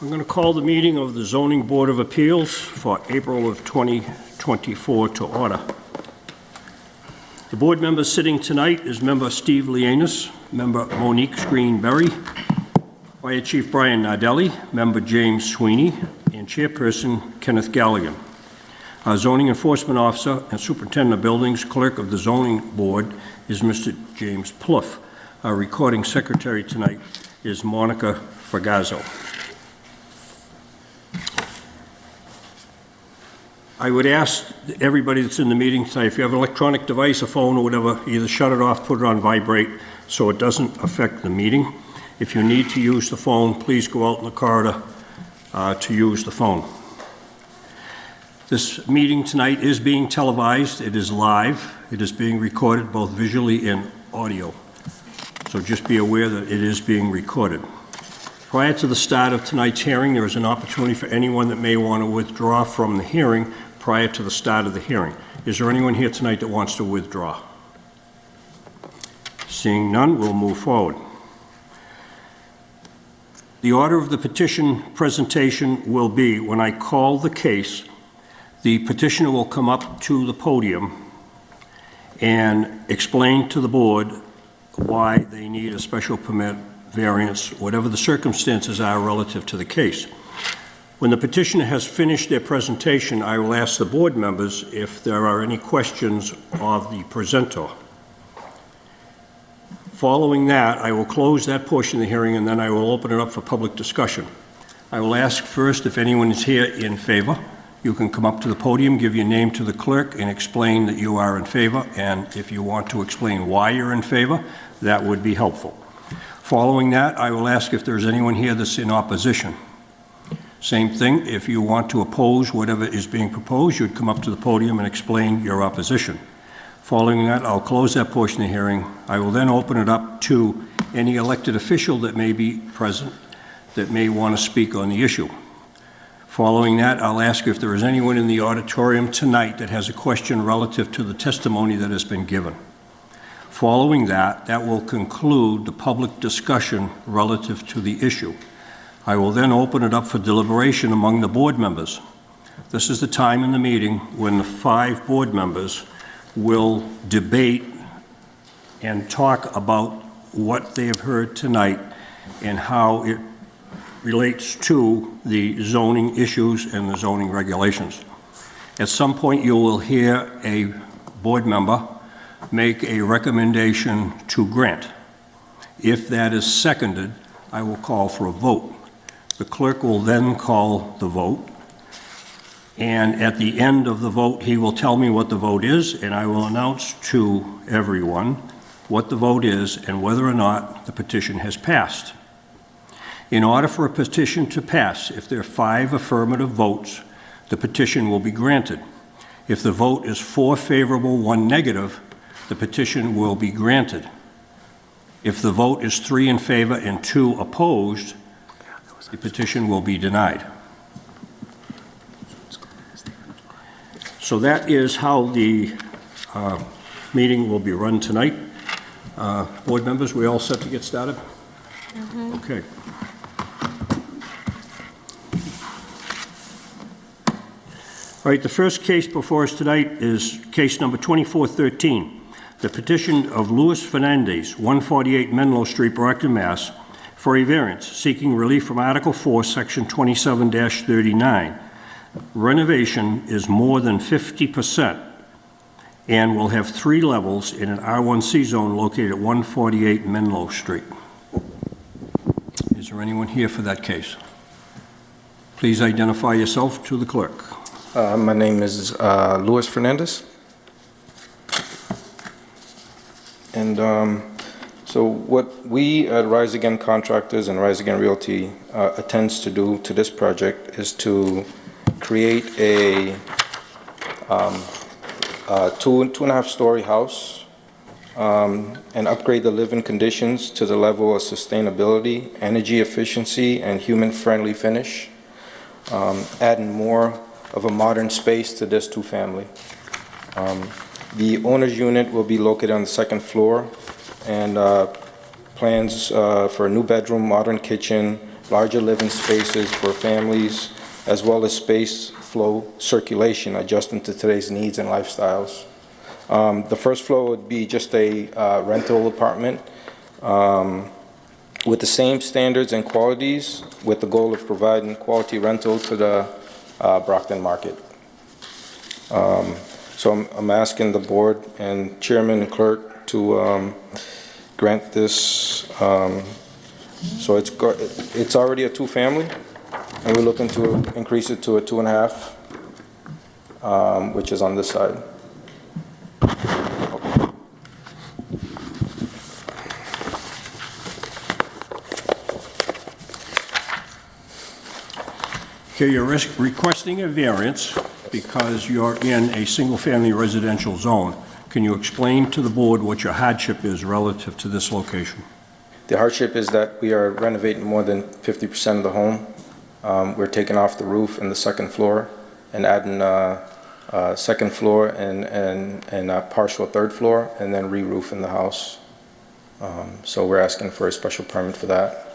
I'm going to call the meeting of the Zoning Board of Appeals for April of 2024 to order. The board members sitting tonight is member Steve Lianis, member Monique Greenberry, Fire Chief Brian Nardelli, member James Sweeney, and chairperson Kenneth Galligan. Our zoning enforcement officer and superintendent of buildings, clerk of the zoning board, is Mr. James Plouffe. Our recording secretary tonight is Monica Fragazzo. I would ask everybody that's in the meeting tonight, if you have an electronic device, a phone or whatever, either shut it off, put it on vibrate so it doesn't affect the meeting. If you need to use the phone, please go out in the corridor to use the phone. This meeting tonight is being televised. It is live. It is being recorded both visually and audio. So just be aware that it is being recorded. Prior to the start of tonight's hearing, there is an opportunity for anyone that may want to withdraw from the hearing prior to the start of the hearing. Is there anyone here tonight that wants to withdraw? Seeing none, we'll move forward. The order of the petition presentation will be, when I call the case, the petitioner will come up to the podium and explain to the board why they need a special permit, variance, whatever the circumstances are relative to the case. When the petitioner has finished their presentation, I will ask the board members if there are any questions of the presenter. Following that, I will close that portion of the hearing and then I will open it up for public discussion. I will ask first if anyone is here in favor. You can come up to the podium, give your name to the clerk, and explain that you are in favor. And if you want to explain why you're in favor, that would be helpful. Following that, I will ask if there's anyone here that's in opposition. Same thing, if you want to oppose whatever is being proposed, you'd come up to the podium and explain your opposition. Following that, I'll close that portion of the hearing. I will then open it up to any elected official that may be present that may want to speak on the issue. Following that, I'll ask if there is anyone in the auditorium tonight that has a question relative to the testimony that has been given. Following that, that will conclude the public discussion relative to the issue. I will then open it up for deliberation among the board members. This is the time in the meeting when the 5 board members will debate and talk about what they have heard tonight and how it relates to the zoning issues and the zoning regulations. At some point, you will hear a board member make a recommendation to grant. If that is seconded, I will call for a vote. The clerk will then call the vote, and at the end of the vote, he will tell me what the vote is, and I will announce to everyone what the vote is and whether or not the petition has passed. In order for a petition to pass, if there are 5 affirmative votes, the petition will be granted. If the vote is 4 favorable, 1 negative, the petition will be granted. If the vote is 3 in favor and 2 opposed, the petition will be denied. So that is how the meeting will be run tonight. Board members, we all set to get started? Mm-hmm. Okay. All right, the first case before us tonight is case number 2413, the petition of Luis Fernandez, 148 Menlo Street, Brockton, Mass., for a variance seeking relief from Article 4, Section 27-39. Renovation is more than 50% and will have 3 levels in an R1C zone located at 148 Menlo Street. Is there anyone here for that case? Please identify yourself to the clerk. My name is Luis Fernandez. And so what we at Rise Again Contractors and Rise Again Realty intends to do to this project is to create a 2.5-story house and upgrade the living conditions to the level of sustainability, energy efficiency, and human-friendly finish, adding more of a modern space to this 2-family. The owner's unit will be located on the 2nd floor, and plans for a new bedroom, modern kitchen, larger living spaces for families, as well as space flow circulation adjusting to today's needs and lifestyles. The first floor would be just a rental apartment with the same standards and qualities, with the goal of providing quality rental to the Brockton market. So I'm asking the board and chairman and clerk to grant this. So it's already a two-family, and we're looking to increase it to a 2.5, which is on this side. Okay, you're requesting a variance because you're in a single-family residential zone. Can you explain to the board what your hardship is relative to this location? The hardship is that we are renovating more than 50% of the home. We're taking off the roof and the second floor and adding second floor and a partial third floor, and then re-roofing the house. So we're asking for a special permit for that.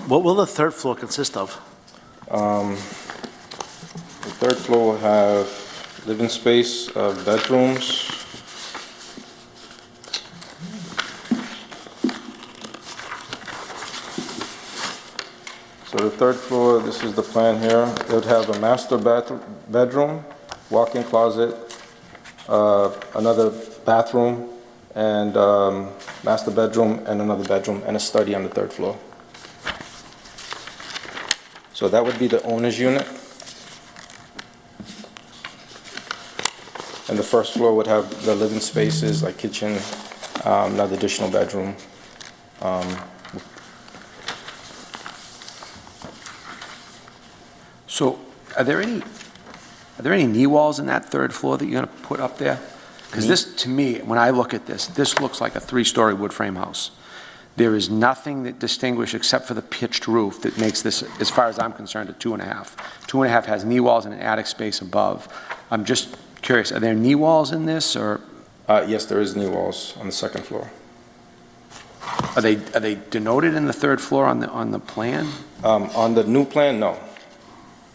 What will the third floor consist of? The third floor will have living space, bedrooms. So the third floor, this is the plan here. It would have a master bedroom, walk-in closet, another bathroom, and master bedroom, and another bedroom, and a study on the third floor. So that would be the owner's unit. And the first floor would have the living spaces like kitchen, another additional bedroom. So are there any knee walls in that third floor that you're going to put up there? Because this, to me, when I look at this, this looks like a 3-story wood frame house. There is nothing that distinguishes, except for the pitched roof, that makes this, as far as I'm concerned, a 2.5. 2.5 has knee walls and an attic space above. I'm just curious, are there knee walls in this, or? Yes, there is knee walls on the second floor. Are they denoted in the third floor on the plan? On the new plan, no.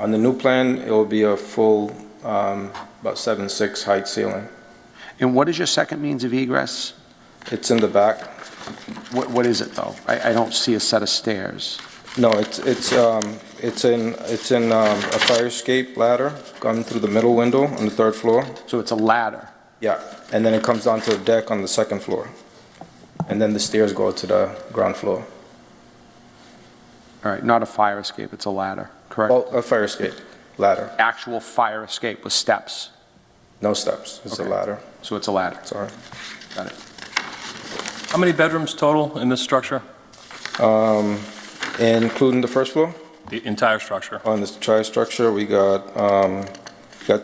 On the new plan, it will be a full, about 7'6" height ceiling. And what is your second means of egress? It's in the back. What is it, though? I don't see a set of stairs. No, it's in a fire escape ladder coming through the middle window on the third floor. So it's a ladder. Yeah, and then it comes down to a deck on the second floor. And then the stairs go to the ground floor. All right, not a fire escape, it's a ladder, correct? Oh, a fire escape ladder. Actual fire escape with steps. No steps, it's a Okay. ladder. So it's a ladder. Sorry. Got it. How many bedrooms total in this structure? Including the first floor? The entire structure? On this tri-structure, we got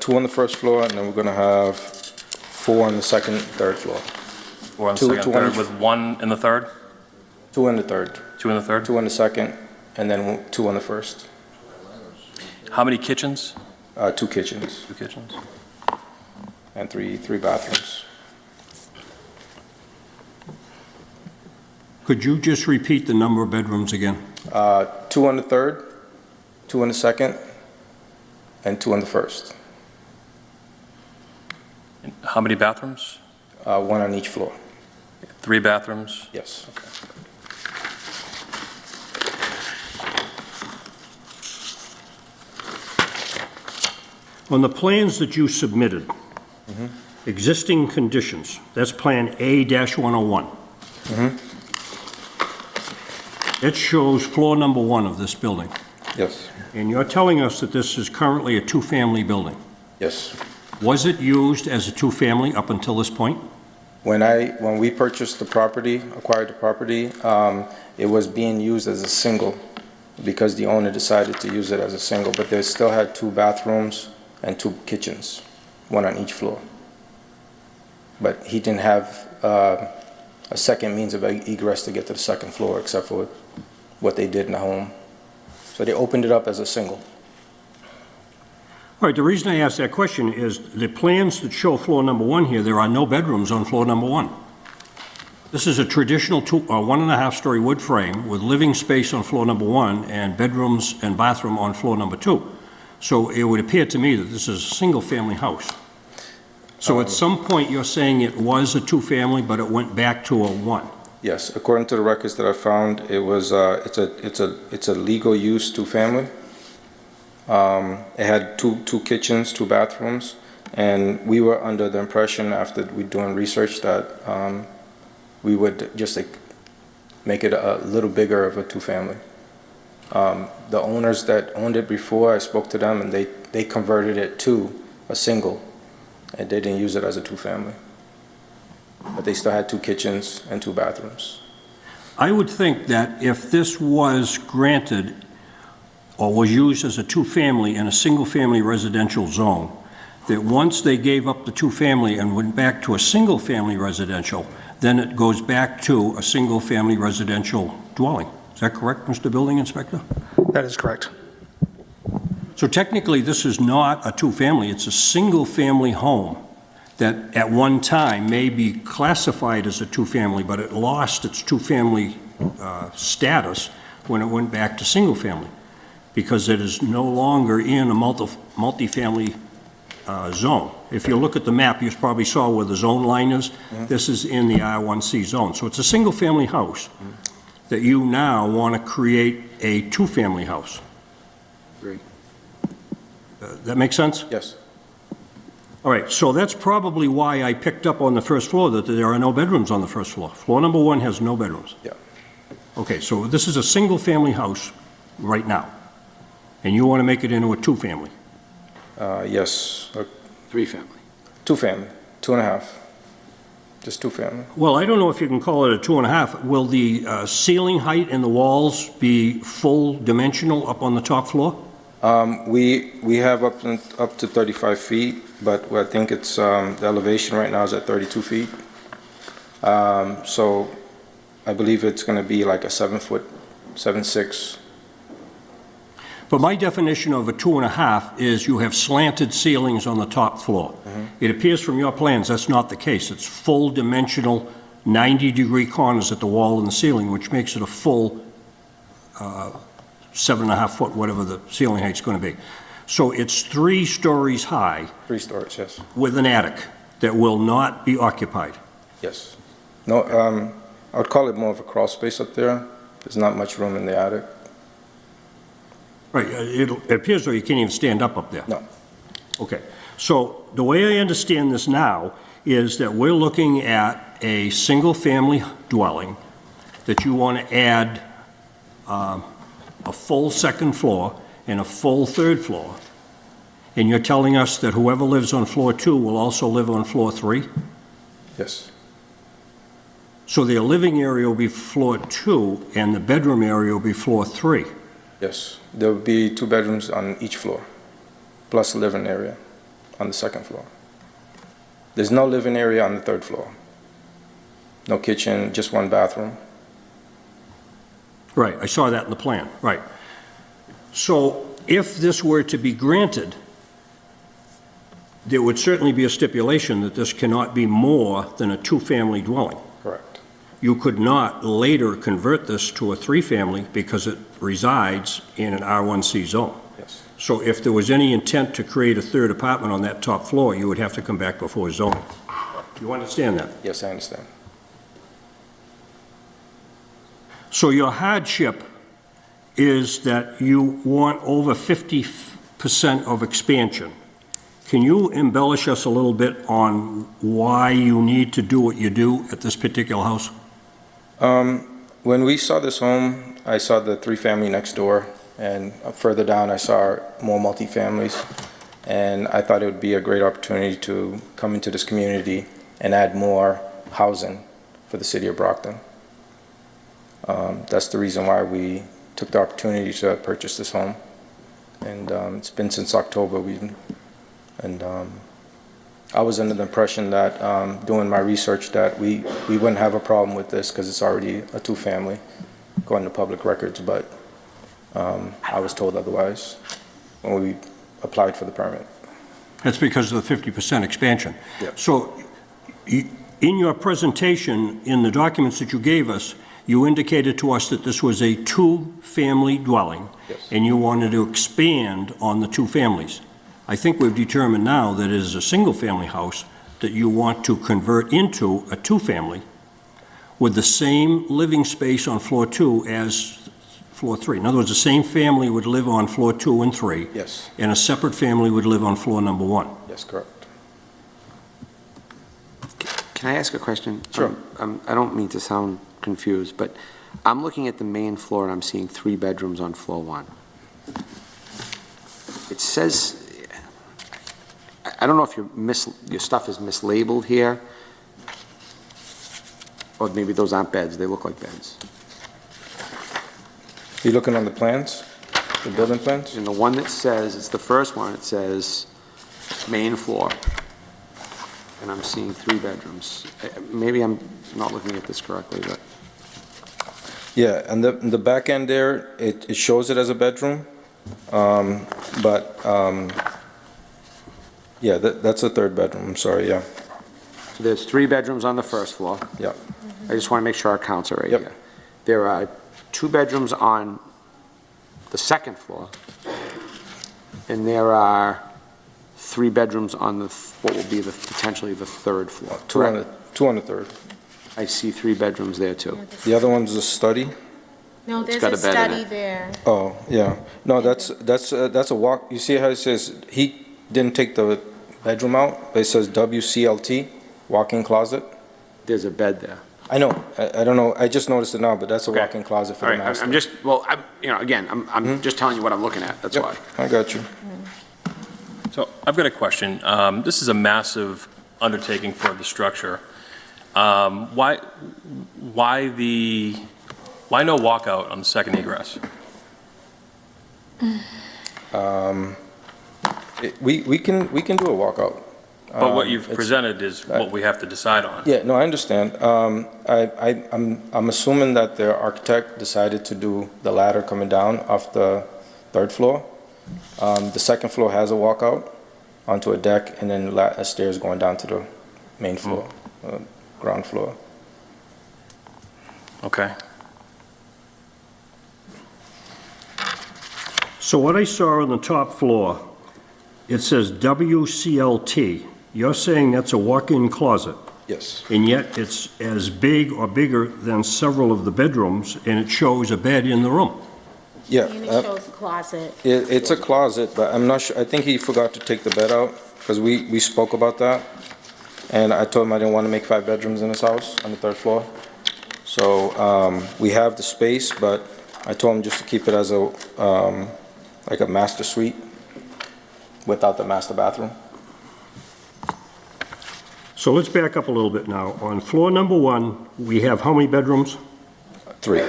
2 on the first floor, and then we're gonna have 4 on the second, third floor. Or on the Two- second, two third, on- with 1 in the third? 2 in the third, 2 in the third? 2 on the second, and then 2 on the first. How many kitchens? 2 kitchens 2 kitchens. and three bathrooms. Could you just repeat the number of bedrooms again? 2 on the third, 2 on the second, and 2 on the first. And how many bathrooms? 1 on each floor. 3 bathrooms? Yes. On the plans that you submitted, existing conditions, that's Plan A-101. It shows floor number 1 of this building, Yes. and you're telling us that this is currently a 2-family building. Yes. Was it used as a 2-family up until this point? When we purchased the property, acquired the property, it was being used as a single because the owner decided to use it as a single, but they still had 2 bathrooms and 2 kitchens, 1 on each floor. But he didn't have a second means of egress to get to the second floor except for what they did in the home. So they opened it up as a single. All right, the reason I asked that question is the plans that show floor number one here, there are no bedrooms on floor number one. This is a traditional 1.5-story wood frame with living space on floor number one and bedrooms and bathroom on floor number two. So it would appear to me that this is a single-family house. So at some point, you're saying it was a two-family, but it went back to a one? Yes, according to the records that I found, it was, it's a legal use two-family. It had two kitchens, two bathrooms, and we were under the impression after we doing research that we would just like make it a little bigger of a two-family. The owners that owned it before, I spoke to them and they converted it to a single, and they didn't use it as a two-family. But they still had two kitchens and two bathrooms. I would think that if this was granted or was used as a two-family in a single-family residential zone, that once they gave up the two-family and went back to a single-family residential, then it goes back to a single-family residential dwelling. Is that correct, Mr. Building Inspector? That is correct. So technically, this is not a two-family, it's a single-family home that at one time may be classified as a two-family, but it lost its two-family status when it went back to single-family, because it is no longer in a multifamily zone. If you look at the map, you probably saw where the zone line is. This is in the R1C zone. So it's a single-family house that you now want to create a two-family house. Agree. That make sense? Yes. All right, so that's probably why I picked up on the first floor that there are no bedrooms on the first floor. Floor number one has no bedrooms. Yeah. Okay, so this is a single-family house right now, and you want to make it into a two-family. Yes, Three-family. two-family, 2.5. Just two-family. Well, I don't know if you can call it a 2.5. Will the ceiling height and the walls be full dimensional up on the top floor? We have up to 35 feet, but I think it's, the elevation right now is at 32 feet. So I believe it's going to be like a 7-foot, 7'6". But my definition of a 2.5 is you have slanted ceilings on the top floor. It appears from your plans that's not the case. It's full dimensional 90-degree corners at the wall and the ceiling, which makes it a full 7.5 foot, whatever the ceiling height's going to be. So it's 3 stories high 3 stories, yes. with an attic that will not be occupied. Yes. No, I would call it more of a crawl space up there. There's not much room in the attic. Right, it appears though you can't even stand up there. No. Okay, so the way I understand this now is that we're looking at a single-family dwelling that you want to add a full second floor and a full third floor, and you're telling us that whoever lives on floor 2 will also live on floor 3? Yes. So their living area will be floor 2 and the bedroom area will be floor 3? Yes. There will be 2 bedrooms on each floor, plus a living area on the second floor. There's no living area on the 3rd floor. No kitchen, just 1 bathroom. Right, I saw that in the plan, right. So if this were to be granted, there would certainly be a stipulation that this cannot be more than a 2-family dwelling. Correct. You could not later convert this to a 3-family because it resides in an R1C zone. Yes. So if there was any intent to create a 3rd apartment on that top floor, you would have to come back before zoning. You understand that? Yes, I understand. So your hardship is that you want over 50% of expansion. Can you embellish us a little bit on why you need to do what you do at this particular house? When we saw this home, I saw the 3-family next door, and further down I saw more multifamilies, and I thought it would be a great opportunity to come into this community and add more housing for the city of Brockton. That's the reason why we took the opportunity to purchase this home, and it's been since October. I was under the impression that doing my research that we wouldn't have a problem with this because it's already a 2-family according to public records, but I was told otherwise when we applied for the permit. That's because of the 50% expansion. Yeah. So in your presentation, in the documents that you gave us, you indicated to us that this was a two-family dwelling. Yes. And you wanted to expand on the two families. I think we've determined now that it is a single-family house that you want to convert into a two-family with the same living space on floor 2 as floor 3. In other words, the same family would live on floor 2 and 3. Yes. And a separate family would live on floor number 1. Yes, correct. Can I ask a question? Sure. I don't mean to sound confused, but I'm looking at the main floor and I'm seeing 3 bedrooms on floor 1. It says, I don't know if your stuff is mislabeled here, or maybe those aren't beds, they look like beds. You looking on the plans, the building plans? And the one that says, it's the first one, it says main floor, and I'm seeing 3 bedrooms. Maybe I'm not looking at this correctly, but. Yeah, and the back end there, it shows it as a bedroom, yeah, that's a 3rd bedroom, I'm sorry, yeah. So there's 3 bedrooms on the first floor. Yeah. I just want to make sure our counts are right Yep. here. There are 2 bedrooms on the 2nd floor, and there are 3 bedrooms on what will be potentially the 3rd floor. Two on Correct? the 3rd. I see 3 bedrooms there too. The other one's a study. No, there's got a a bed in study it. there. Oh, yeah. No, that's a walk, you see how it says, he didn't take the bedroom out, but it says WCLT, walk-in closet? There's a bed there. I know, I don't know, I just noticed it now, but that's a Okay. walk-in closet for All the right, master. I'm just, well, again, I'm just telling you what I'm looking at, that's Yep, why. I got you. So I've got a question. This is a massive undertaking for the structure. Why no walkout on the second egress? We can do a walkout. But what you've It's- presented is what we have to decide on. Yeah, no, I understand. I'm assuming that their architect decided to do the ladder coming down off the 3rd floor. The 2nd floor has a walkout onto a deck, and then stairs going down to the main floor, ground floor. Okay. So what I saw on the top floor, it says WCLT. You're saying that's a walk-in closet, Yes. and yet it's as big or bigger than several of the bedrooms, and it shows a bed in the room. Yeah, And it shows a closet. it's a closet, but I'm not sure, I think he forgot to take the bed out, because we spoke about that. And I told him I didn't want to make 5 bedrooms in this house on the 3rd floor. So, we have the space, but I told him just to keep it as a, like a master suite without the master bathroom. So let's back up a little bit now. On floor number 1, we have how many bedrooms? 3.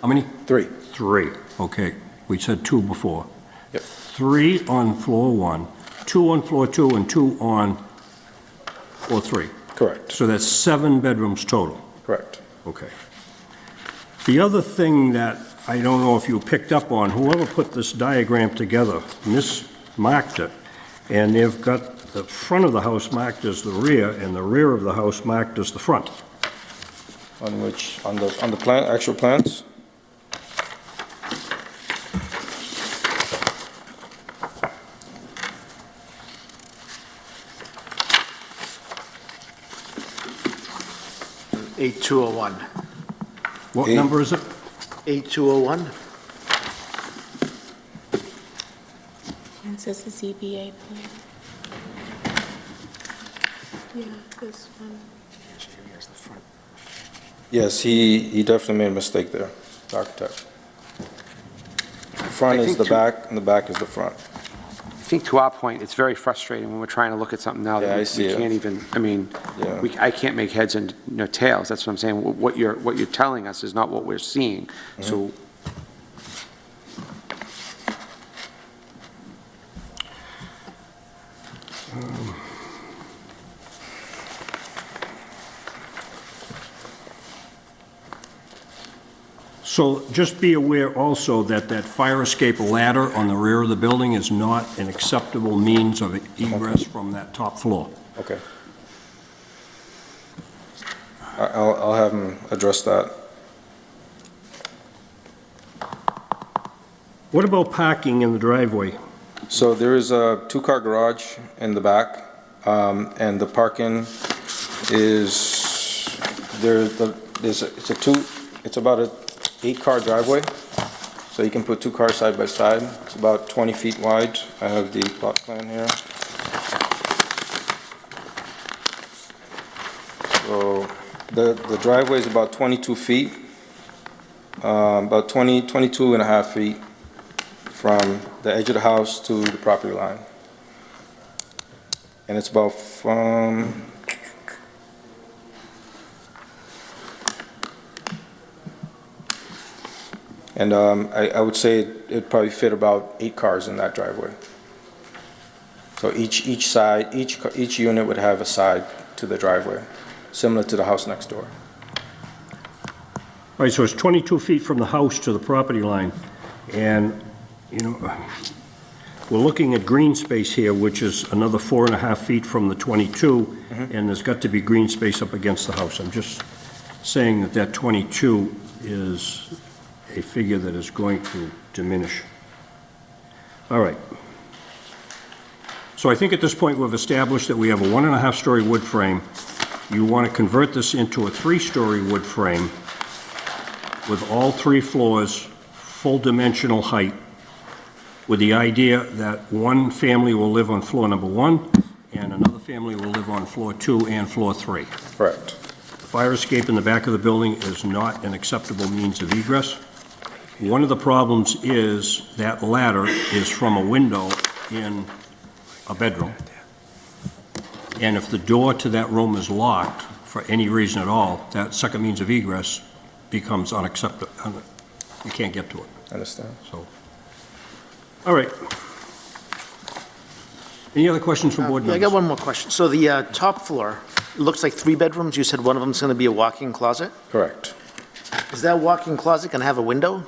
How many? 3. 3, okay. We said 2 before. Yep. 3 on floor 1, 2 on floor 2, and 2 on floor 3. Correct, So that's 7 bedrooms total. correct. Okay. The other thing that I don't know if you picked up on, whoever put this diagram together mismarked it, and they've got the front of the house marked as the rear, and the rear of the house marked as the front. On which, on the plan, actual plans? A201. What Eight. number is it? A201? It says the ZBA plan. Yeah, this one. Yes, he definitely made a mistake there, the architect. The front I is think the to- back, and the back is the front. I think to our point, it's very frustrating when we're trying to look at something now Yeah, I that see we it. can't even, I mean, Yeah. I can't make heads and, tails, that's what I'm saying. What you're telling us is not what we're seeing, so. So just be aware also that that fire escape ladder on the rear of the building is not an acceptable means of egress from that top floor. Okay. I'll have him address that. What about parking in the driveway? So there is a two-car garage in the back, and the parking is, it's about a 8-car driveway. So you can put 2 cars side by side. It's about 20 feet wide. I have the plot plan here. So the driveway is about 22 feet, about 22 and a half feet from the edge of the house to the property line. And it's about from, and I would say it'd probably fit about 8 cars in that driveway. So each side, each unit would have a side to the driveway, similar to the house next door. All right, so it's 22 feet from the house to the property line, and, you know, we're looking at green space here, which is another 4.5 feet from the 22, and there's got to be green space up against the house. I'm just saying that that 22 is a figure that is going to diminish. All right. So I think at this point we've established that we have a 1.5-story wood frame. You want to convert this into a 3-story wood frame with all 3 floors, full dimensional height, with the idea that one family will live on floor number 1 and another family will live on floor 2 and floor 3. Correct. The fire escape in the back of the building is not an acceptable means of egress. One of the problems is that ladder is from a window in a bedroom. And if the door to that room is locked for any reason at all, that second means of egress becomes unacceptable. You can't get to it. Understand. So, all right. Any other questions from board Yeah, I members? got one more question. So the top floor, it looks like 3 bedrooms. You said one of them's going to be a walk-in closet? Correct. Is that walk-in closet going to have a window?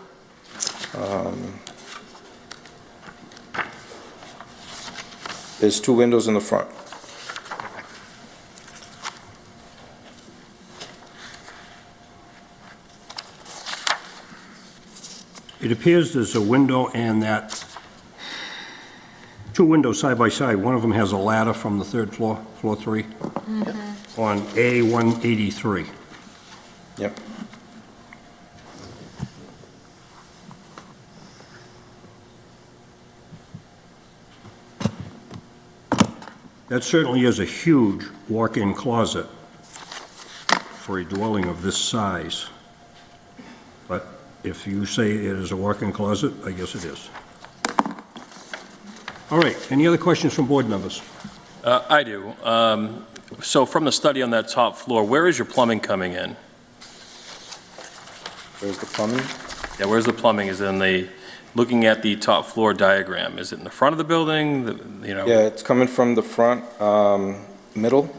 There's 2 windows in the front. It appears there's a window and that 2 windows side by side. One of them has a ladder from the 3rd floor, floor 3, on A183. Yep. That certainly is a huge walk-in closet for a dwelling of this size. But if you say it is a walk-in closet, I guess it is. All right, any other questions from board members? I do. So from the study on that top floor, where is your plumbing coming in? There's the plumbing. Yeah, where's the plumbing? Is it in the, looking at the top floor diagram, is it in the front of the building, you know? Yeah, it's coming from the front, middle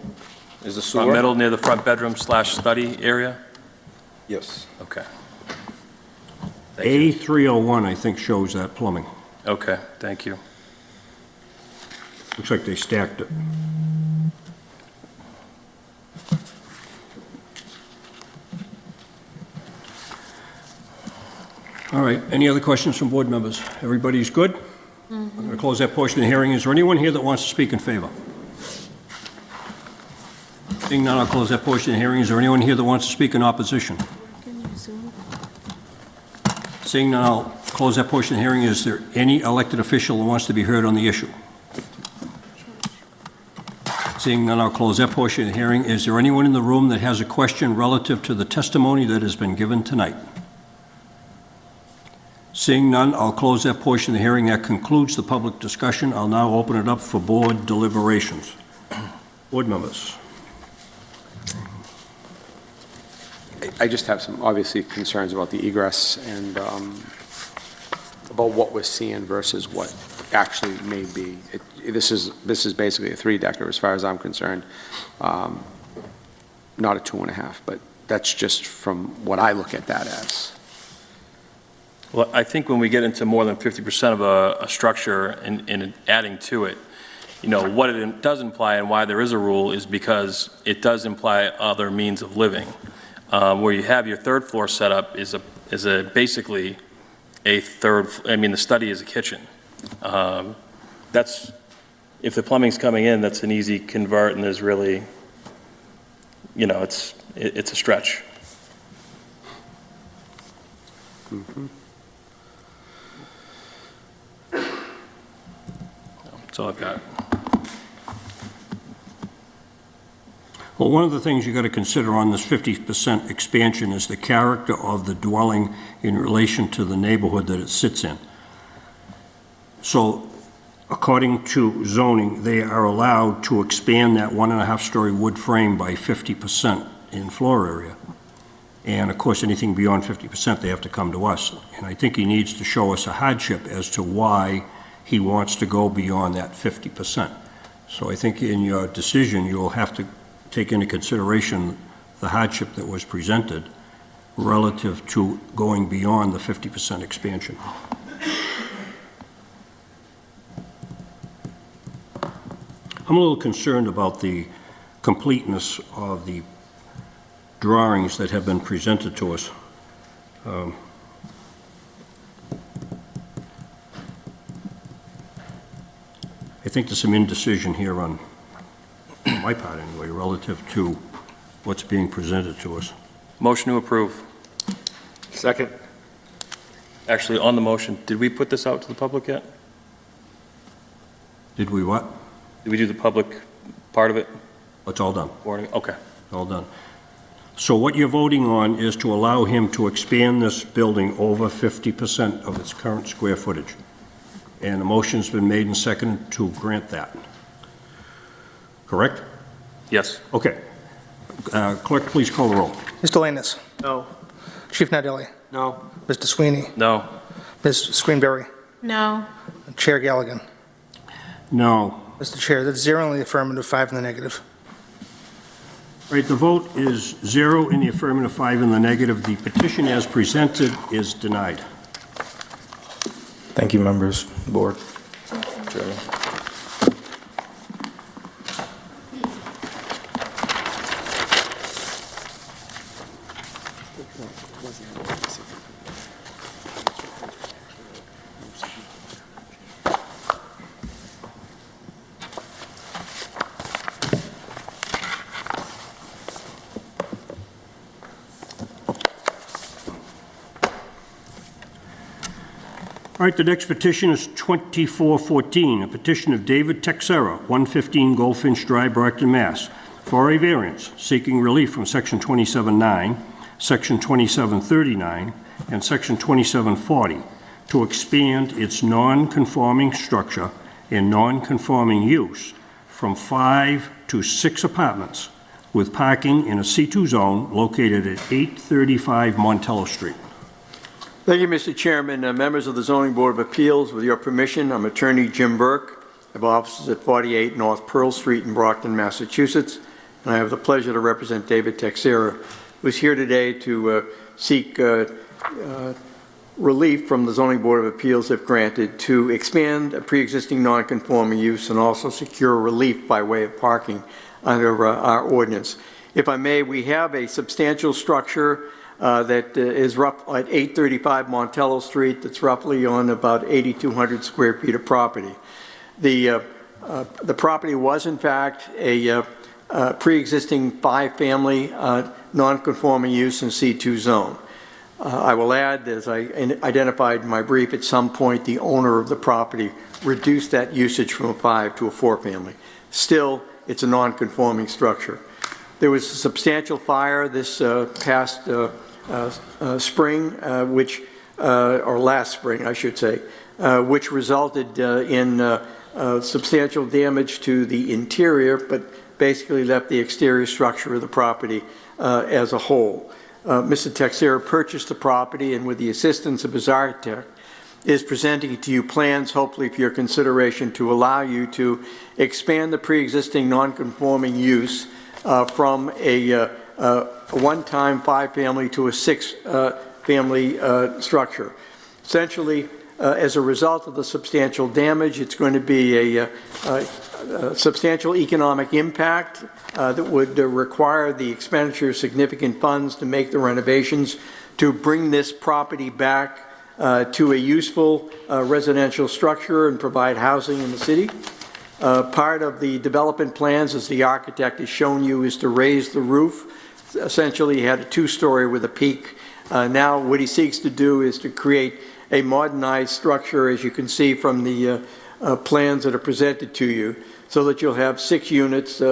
is the sewer. Front middle, near the front bedroom / study area? Yes. Okay. Thank you. A301, I think, shows that plumbing. Okay, thank you. Looks like they stacked it. All right, any other questions from board members? Everybody's good? I'm going to close that portion of the hearing. Is there anyone here that wants to speak in favor? Seeing none, I'll close that portion of the hearing. Is there anyone here that wants to speak in opposition? Can you zoom? Seeing none, I'll close that portion of the hearing. Is there any elected official who wants to be heard on the issue? Seeing none, I'll close that portion of the hearing. Is there anyone in the room that has a question relative to the testimony that has been given tonight? Seeing none, I'll close that portion of the hearing. That concludes the public discussion. I'll now open it up for board deliberations. Board members. I just have some, obviously, concerns about the egress and about what we're seeing versus what actually may be. This is basically a 3-decker as far as I'm concerned, not a 2.5, but that's just from what I look at that as. Well, I think when we get into more than 50% of a structure and adding to it, you know, what it does imply and why there is a rule is because it does imply other means of living. Where you have your third floor set up is basically a third, I mean, the study is a kitchen. That's, if the plumbing's coming in, that's an easy convert, and there's really, you know, it's a stretch. That's all I've got. Well, one of the things you got to consider on this 50% expansion is the character of the dwelling in relation to the neighborhood that it sits in. So, according to zoning, they are allowed to expand that 1.5-story wood frame by 50% in floor area. And of course, anything beyond 50%, they have to come to us. And I think he needs to show us a hardship as to why he wants to go beyond that 50%. So I think in your decision, you'll have to take into consideration the hardship that was presented relative to going beyond the 50% expansion. I'm a little concerned about the completeness of the drawings that have been presented to us. I think there's some indecision here on my part anyway, relative to what's being presented to us. Motion to approve. Second. Actually, on the motion, did we put this out to the public yet? Did we what? Did we do the public part of it? It's all done, Okay. all done. So what you're voting on is to allow him to expand this building over 50% of its current square footage. And a motion's been made and seconded to grant that. Correct? Yes. Okay. Clerk, please call the roll. Mr. Lanus. No. Chief Nadelli. No. Mr. Sweeney. No. Ms. Screenberry. No. Chair Galligan. No. Mr. Chair, that's 0 in the affirmative, 5 in the negative. All right, the vote is 0 in the affirmative, 5 in the negative. The petition as presented is denied. Thank you, members, board, chairman. All right, the next petition is 2414, a petition of David Texera, 115 Goldfinch Drive, Brockton, Mass., for a variance seeking relief from Section 27.9, Section 2739, and Section 2740 to expand its non-conforming structure and non-conforming use from 5 to 6 apartments with parking in a C2 zone located at 835 Montello Street. Thank you, Mr. Chairman. Members of the Zoning Board of Appeals, with your permission, I'm Attorney Jim Burke. I have offices at 48 North Pearl Street in Brockton, Massachusetts, and I have the pleasure to represent David Texera, who's here today to seek relief from the Zoning Board of Appeals, if granted, to expand a pre-existing non-conforming use and also secure relief by way of parking under our ordinance. If I may, we have a substantial structure that is rough at 835 Montello Street, that's roughly on about 8,200 square feet of property. The property was, in fact, a pre-existing 5-family non-conforming use in C2 zone. I will add, as I identified in my brief, at some point the owner of the property reduced that usage from a 5 to a 4-family. Still, it's a non-conforming structure. There was a substantial fire this past spring, or last spring, I should say, which resulted in substantial damage to the interior, but basically left the exterior structure of the property as a whole. Mr. Texera purchased the property, and with the assistance of his architect, is presenting to you plans, hopefully for your consideration, to allow you to expand the pre-existing non-conforming use from a one-time 5-family to a 6-family structure. Essentially, as a result of the substantial damage, it's going to be a substantial economic impact that would require the expenditure of significant funds to make the renovations to bring this property back to a useful residential structure and provide housing in the city. Part of the development plans, as the architect has shown you, is to raise the roof. Essentially, he had a two-story with a peak. Now, what he seeks to do is to create a modernized structure, as you can see from the plans that are presented to you, so that you'll have 6 units,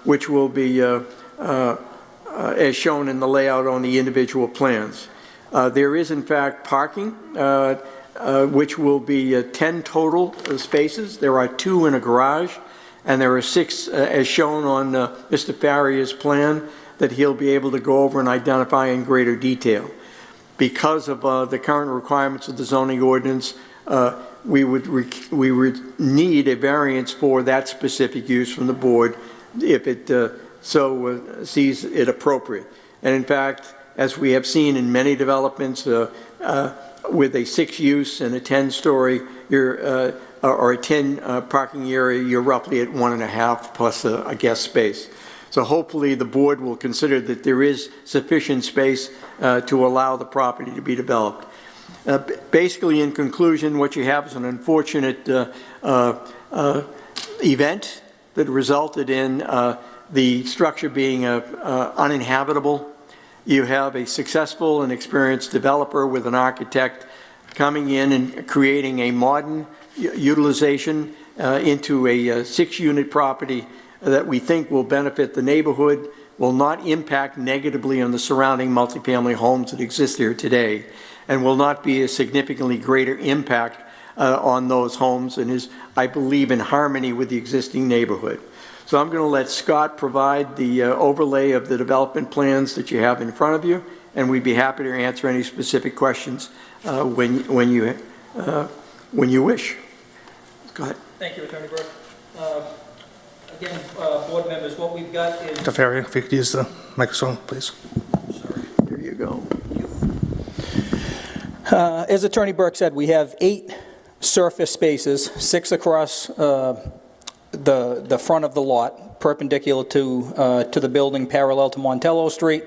which will be as shown in the layout on the individual plans. There is, in fact, parking, which will be 10 total spaces. There are 2 in a garage, and there are 6, as shown on Mr. Farrier's plan, that he'll be able to go over and identify in greater detail. Because of the current requirements of the zoning ordinance, we would need a variance for that specific use from the board if it sees it appropriate. And in fact, as we have seen in many developments, with a 6 use and a 10-story, or a 10 parking area, you're roughly at 1.5 plus a guest space. So hopefully the board will consider that there is sufficient space to allow the property to be developed. Basically, in conclusion, what you have is an unfortunate event that resulted in the structure being uninhabitable. You have a successful and experienced developer with an architect coming in and creating a modern utilization into a 6-unit property that we think will benefit the neighborhood, will not impact negatively on the surrounding multifamily homes that exist here today, and will not be a significantly greater impact on those homes, and is, I believe, in harmony with the existing neighborhood. So I'm going to let Scott provide the overlay of the development plans that you have in front of you, and we'd be happy to answer any specific questions when you wish. Go ahead. Thank you, Attorney Burke. Again, board members, what we've got is... Mr. Ferrier, if you could use the microphone, please. There you go. As Attorney Burke said, we have 8 surface spaces, 6 across the front of the lot, perpendicular to the building, parallel to Montello Street,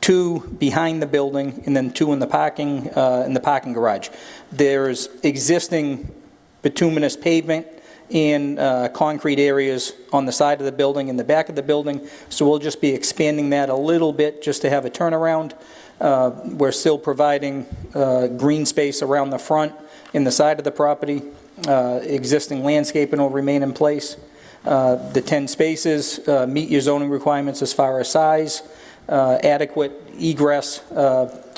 2 behind the building, and then 2 in the parking garage. There's existing bituminous pavement and concrete areas on the side of the building and the back of the building, so we'll just be expanding that a little bit just to have a turnaround. We're still providing green space around the front and the side of the property. Existing landscaping will remain in place. The 10 spaces meet your zoning requirements as far as size, adequate egress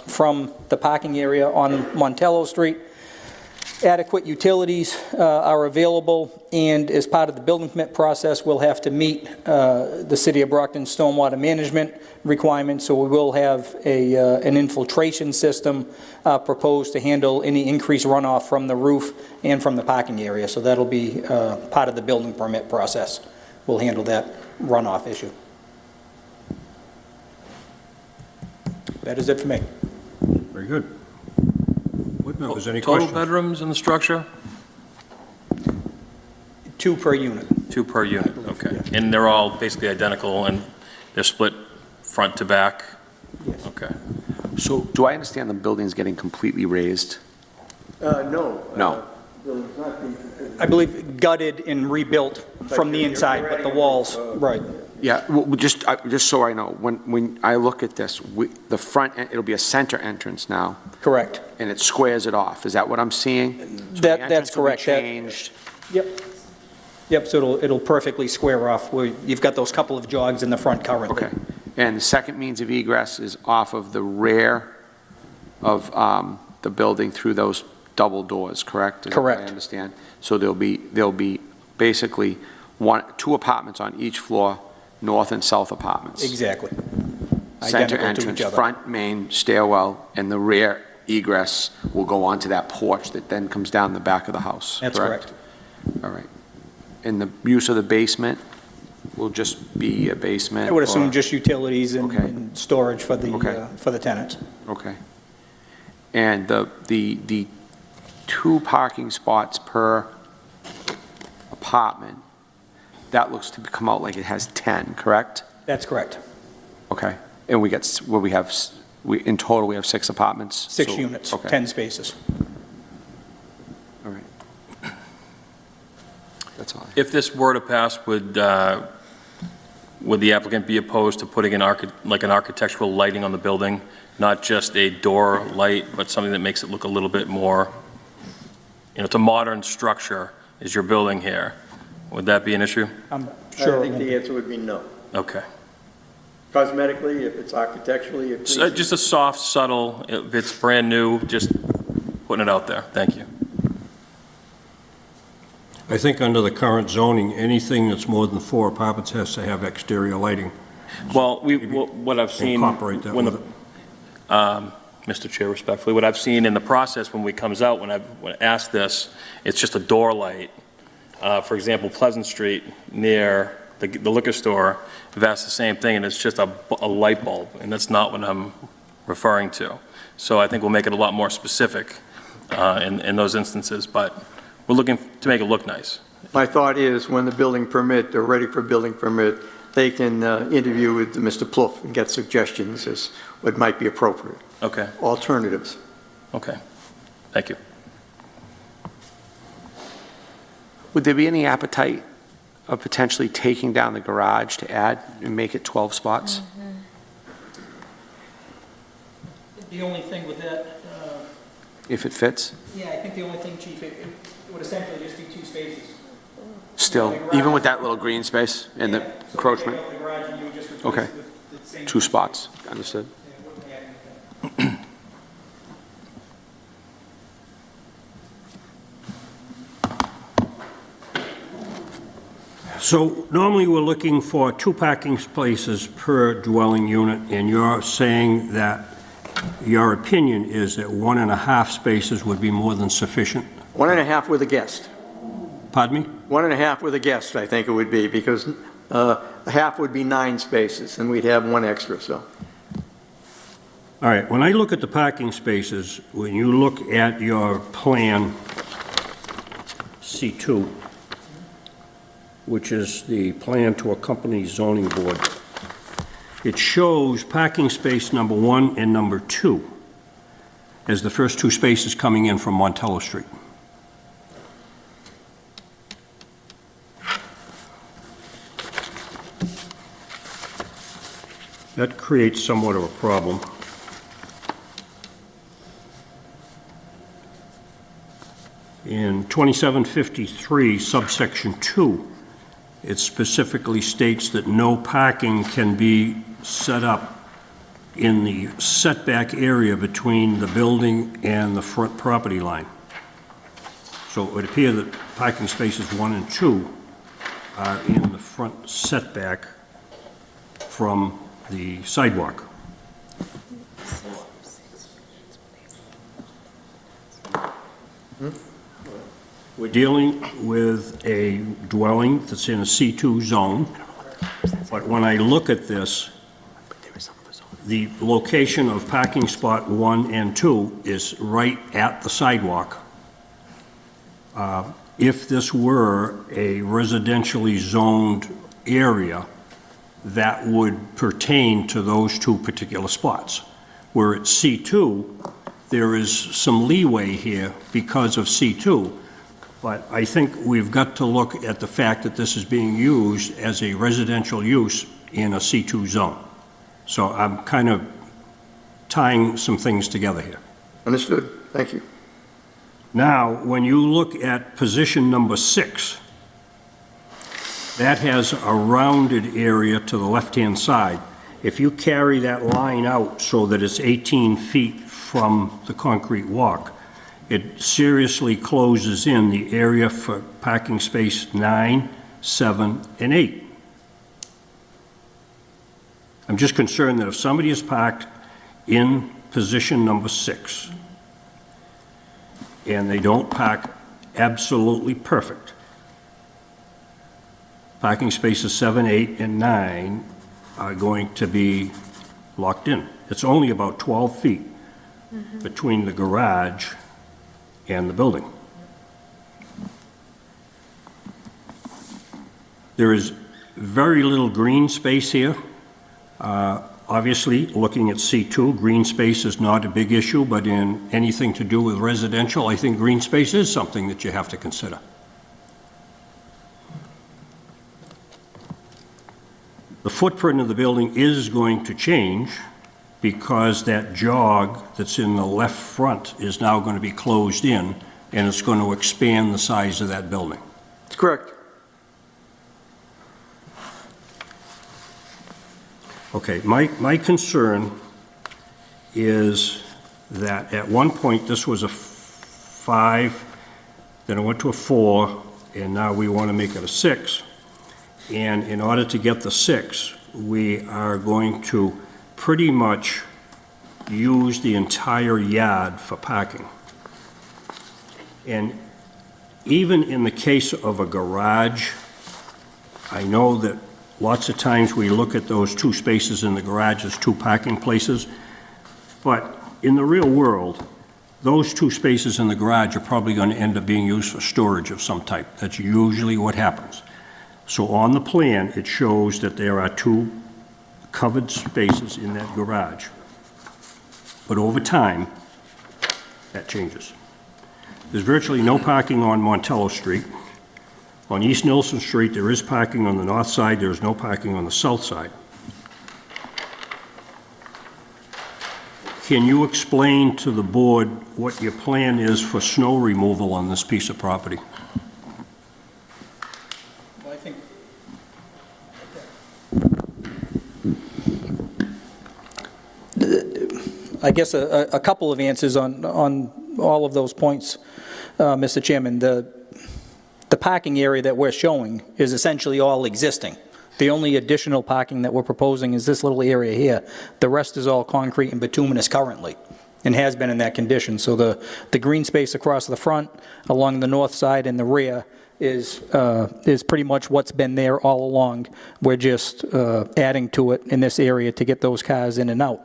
from the parking area on Montello Street. Adequate utilities are available, and as part of the building permit process, we'll have to meet the City of Brockton stormwater management requirements, so we will have an infiltration system proposed to handle any increased runoff from the roof and from the parking area, so that'll be part of the building permit process. We'll handle that runoff issue. That is it for me. Very good. Board members, any Total questions? bedrooms in the structure? 2 per unit. 2 per unit, okay. And they're all basically identical, and they're split front to back? Yes. Okay. So do I understand the building's getting completely raised? No. No. I believe gutted and rebuilt from the inside, but the walls, right. Yeah, well, just so I know, when I look at this, the front, it'll be a center entrance now, Correct. and it squares it off. Is that what I'm seeing? So the That's entrance will be correct. changed. Yep, so it'll perfectly square off where you've got those couple of jogs in the front currently. Okay. And the second means of egress is off of the rear of the building through those double doors, correct? Is that what Correct. I understand. So there'll be basically 2 apartments on each floor, north and south apartments. Exactly. Center Identical to entrance, each other. front main stairwell, and the rear egress will go onto that porch that then comes down the back of the house. That's correct. All right. And the use of the basement will just be a basement? I would assume or- just utilities Okay. and storage for Okay. the tenants. Okay. And the 2 parking spots per apartment, that looks to come out like it has 10, correct? That's correct. Okay. And we got, well, we have, in total, we have 6 apartments? 6 So- units, okay. 10 spaces. All right. That's all. If this were to pass, would the applicant be opposed to putting an architectural lighting on the building? Not just a door light, but something that makes it look a little bit more, it's a modern structure is your building here. Would that be an issue? I'm I sure. think the answer would be no. Okay. Cosmetically, if it's architecturally, if So just a soft, subtle, if it's brand new, just putting it out there. Thank you. I think under the current zoning, anything that's more than 4 apartments has to have exterior lighting. Well, what I've seen. Incorporate that when with the- Mr. Chair, respectfully, what I've seen in the process when we comes out, when I asked this, it's just a door light. For example, Pleasant Street near the liquor store, I've asked the same thing, and it's just a light bulb, and that's not what I'm referring to. So I think we'll make it a lot more specific in those instances, but we're looking to make it look nice. My thought is, when the building permit, they're ready for building permit, they can interview with Mr. Plouffe and get suggestions as what might be appropriate, Okay, alternatives. okay. Thank you. Would there be any appetite of potentially taking down the garage to add and make it 12 spots? The only thing with that, If it fits? yeah, I think the only thing, Chief, it would essentially just be 2 spaces. Still, even with that little green space and the encroachment? So you take out the garage and you would just replace Okay. it with the same 2 spots, understood. Yeah, it wouldn't add anything. So normally we're looking for 2 parking spaces per dwelling unit, and you're saying that your opinion is that 1.5 spaces would be more than sufficient? 1.5 with a guest. Pardon me? 1.5 with a guest, I think it would be, because half would be 9 spaces, and we'd have 1 extra, so. All right, when I look at the parking spaces, when you look at your plan C2, which is the plan to accompany zoning board, it shows parking space number 1 and number 2 as the first 2 spaces coming in from Montello Street. That creates somewhat of a problem. In 2753, subsection 2, it specifically states that no parking can be set up in the setback area between the building and the front property line. So it would appear that parking spaces 1 and 2 are in the front setback from the sidewalk. We're dealing with a dwelling that's in a C2 zone, but when I look at this, the location of parking spot 1 and 2 is right at the sidewalk. If this were a residentially zoned area, that would pertain to those 2 particular spots. Where at C2, there is some leeway here because of C2, but I think we've got to look at the fact that this is being used as a residential use in a C2 zone. So I'm kind of tying some things together here. Understood. Thank you. Now, when you look at position number 6, that has a rounded area to the left-hand side. If you carry that line out so that it's 18 feet from the concrete walk, it seriously closes in the area for parking space 9, 7, and 8. I'm just concerned that if somebody is parked in position number 6, and they don't park absolutely perfect, parking spaces 7, 8, and 9 are going to be locked in. It's only about 12 feet between the garage and the building. There is very little green space here. Obviously, looking at C2, green space is not a big issue, but in anything to do with residential, I think green space is something that you have to consider. The footprint of the building is going to change because that jog that's in the left front is now going to be closed in, and it's going to expand the size of that building. That's correct. Okay, my concern is that at one point, this was a 5, then it went to a 4, and now we want to make it a 6. And in order to get the 6, we are going to pretty much use the entire yard for parking. And even in the case of a garage, I know that lots of times we look at those 2 spaces in the garage as 2 parking places, but in the real world, those 2 spaces in the garage are probably going to end up being used for storage of some type. That's usually what happens. So on the plan, it shows that there are 2 covered spaces in that garage. But over time, that changes. There's virtually no parking on Montello Street. On East Nilsson Street, there is parking on the north side, there is no parking on the south side. Can you explain to the board what your plan is for snow removal on this piece of property? Well, I think I guess a couple of answers on all of those points, Mr. Chairman. The parking area that we're showing is essentially all existing. The only additional parking that we're proposing is this little area here. The rest is all concrete and bituminous currently, and has been in that condition. So the green space across the front, along the north side and the rear is pretty much what's been there all along. We're just adding to it in this area to get those cars in and out.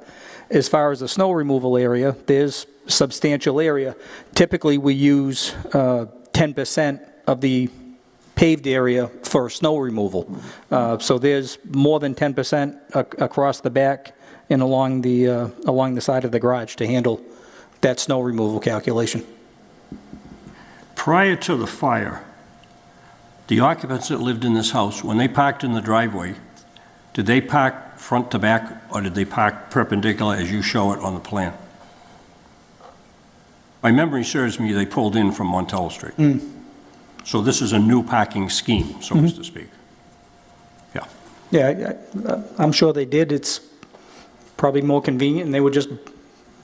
As far as the snow removal area, there's substantial area. Typically, we use 10% of the paved area for snow removal. So there's more than 10% across the back and along the side of the garage to handle that snow removal calculation. Prior to the fire, the occupants that lived in this house, when they parked in the driveway, did they park front to back, or did they park perpendicular as you show it on the plan? My memory serves me, they pulled in from Montello Street. So this is a new parking scheme, so as to speak. Yeah. Yeah, I'm sure they did. It's probably more convenient, and they would just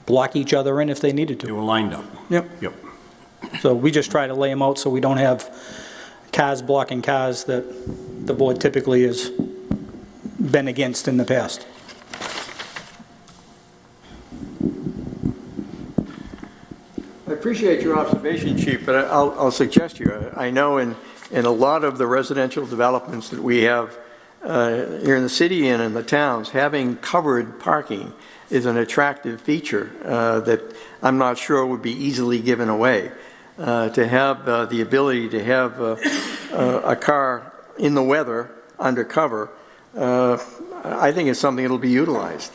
block each other in if they needed They to. were lined up. Yep. Yep. So we just try to lay them out so we don't have cars blocking cars that the board typically has been against in the past. I appreciate your observation, Chief, but I'll suggest you. I know in a lot of the residential developments that we have here in the city and in the towns, having covered parking is an attractive feature that I'm not sure would be easily given away. To have the ability to have a car in the weather under cover, I think it's something that'll be utilized.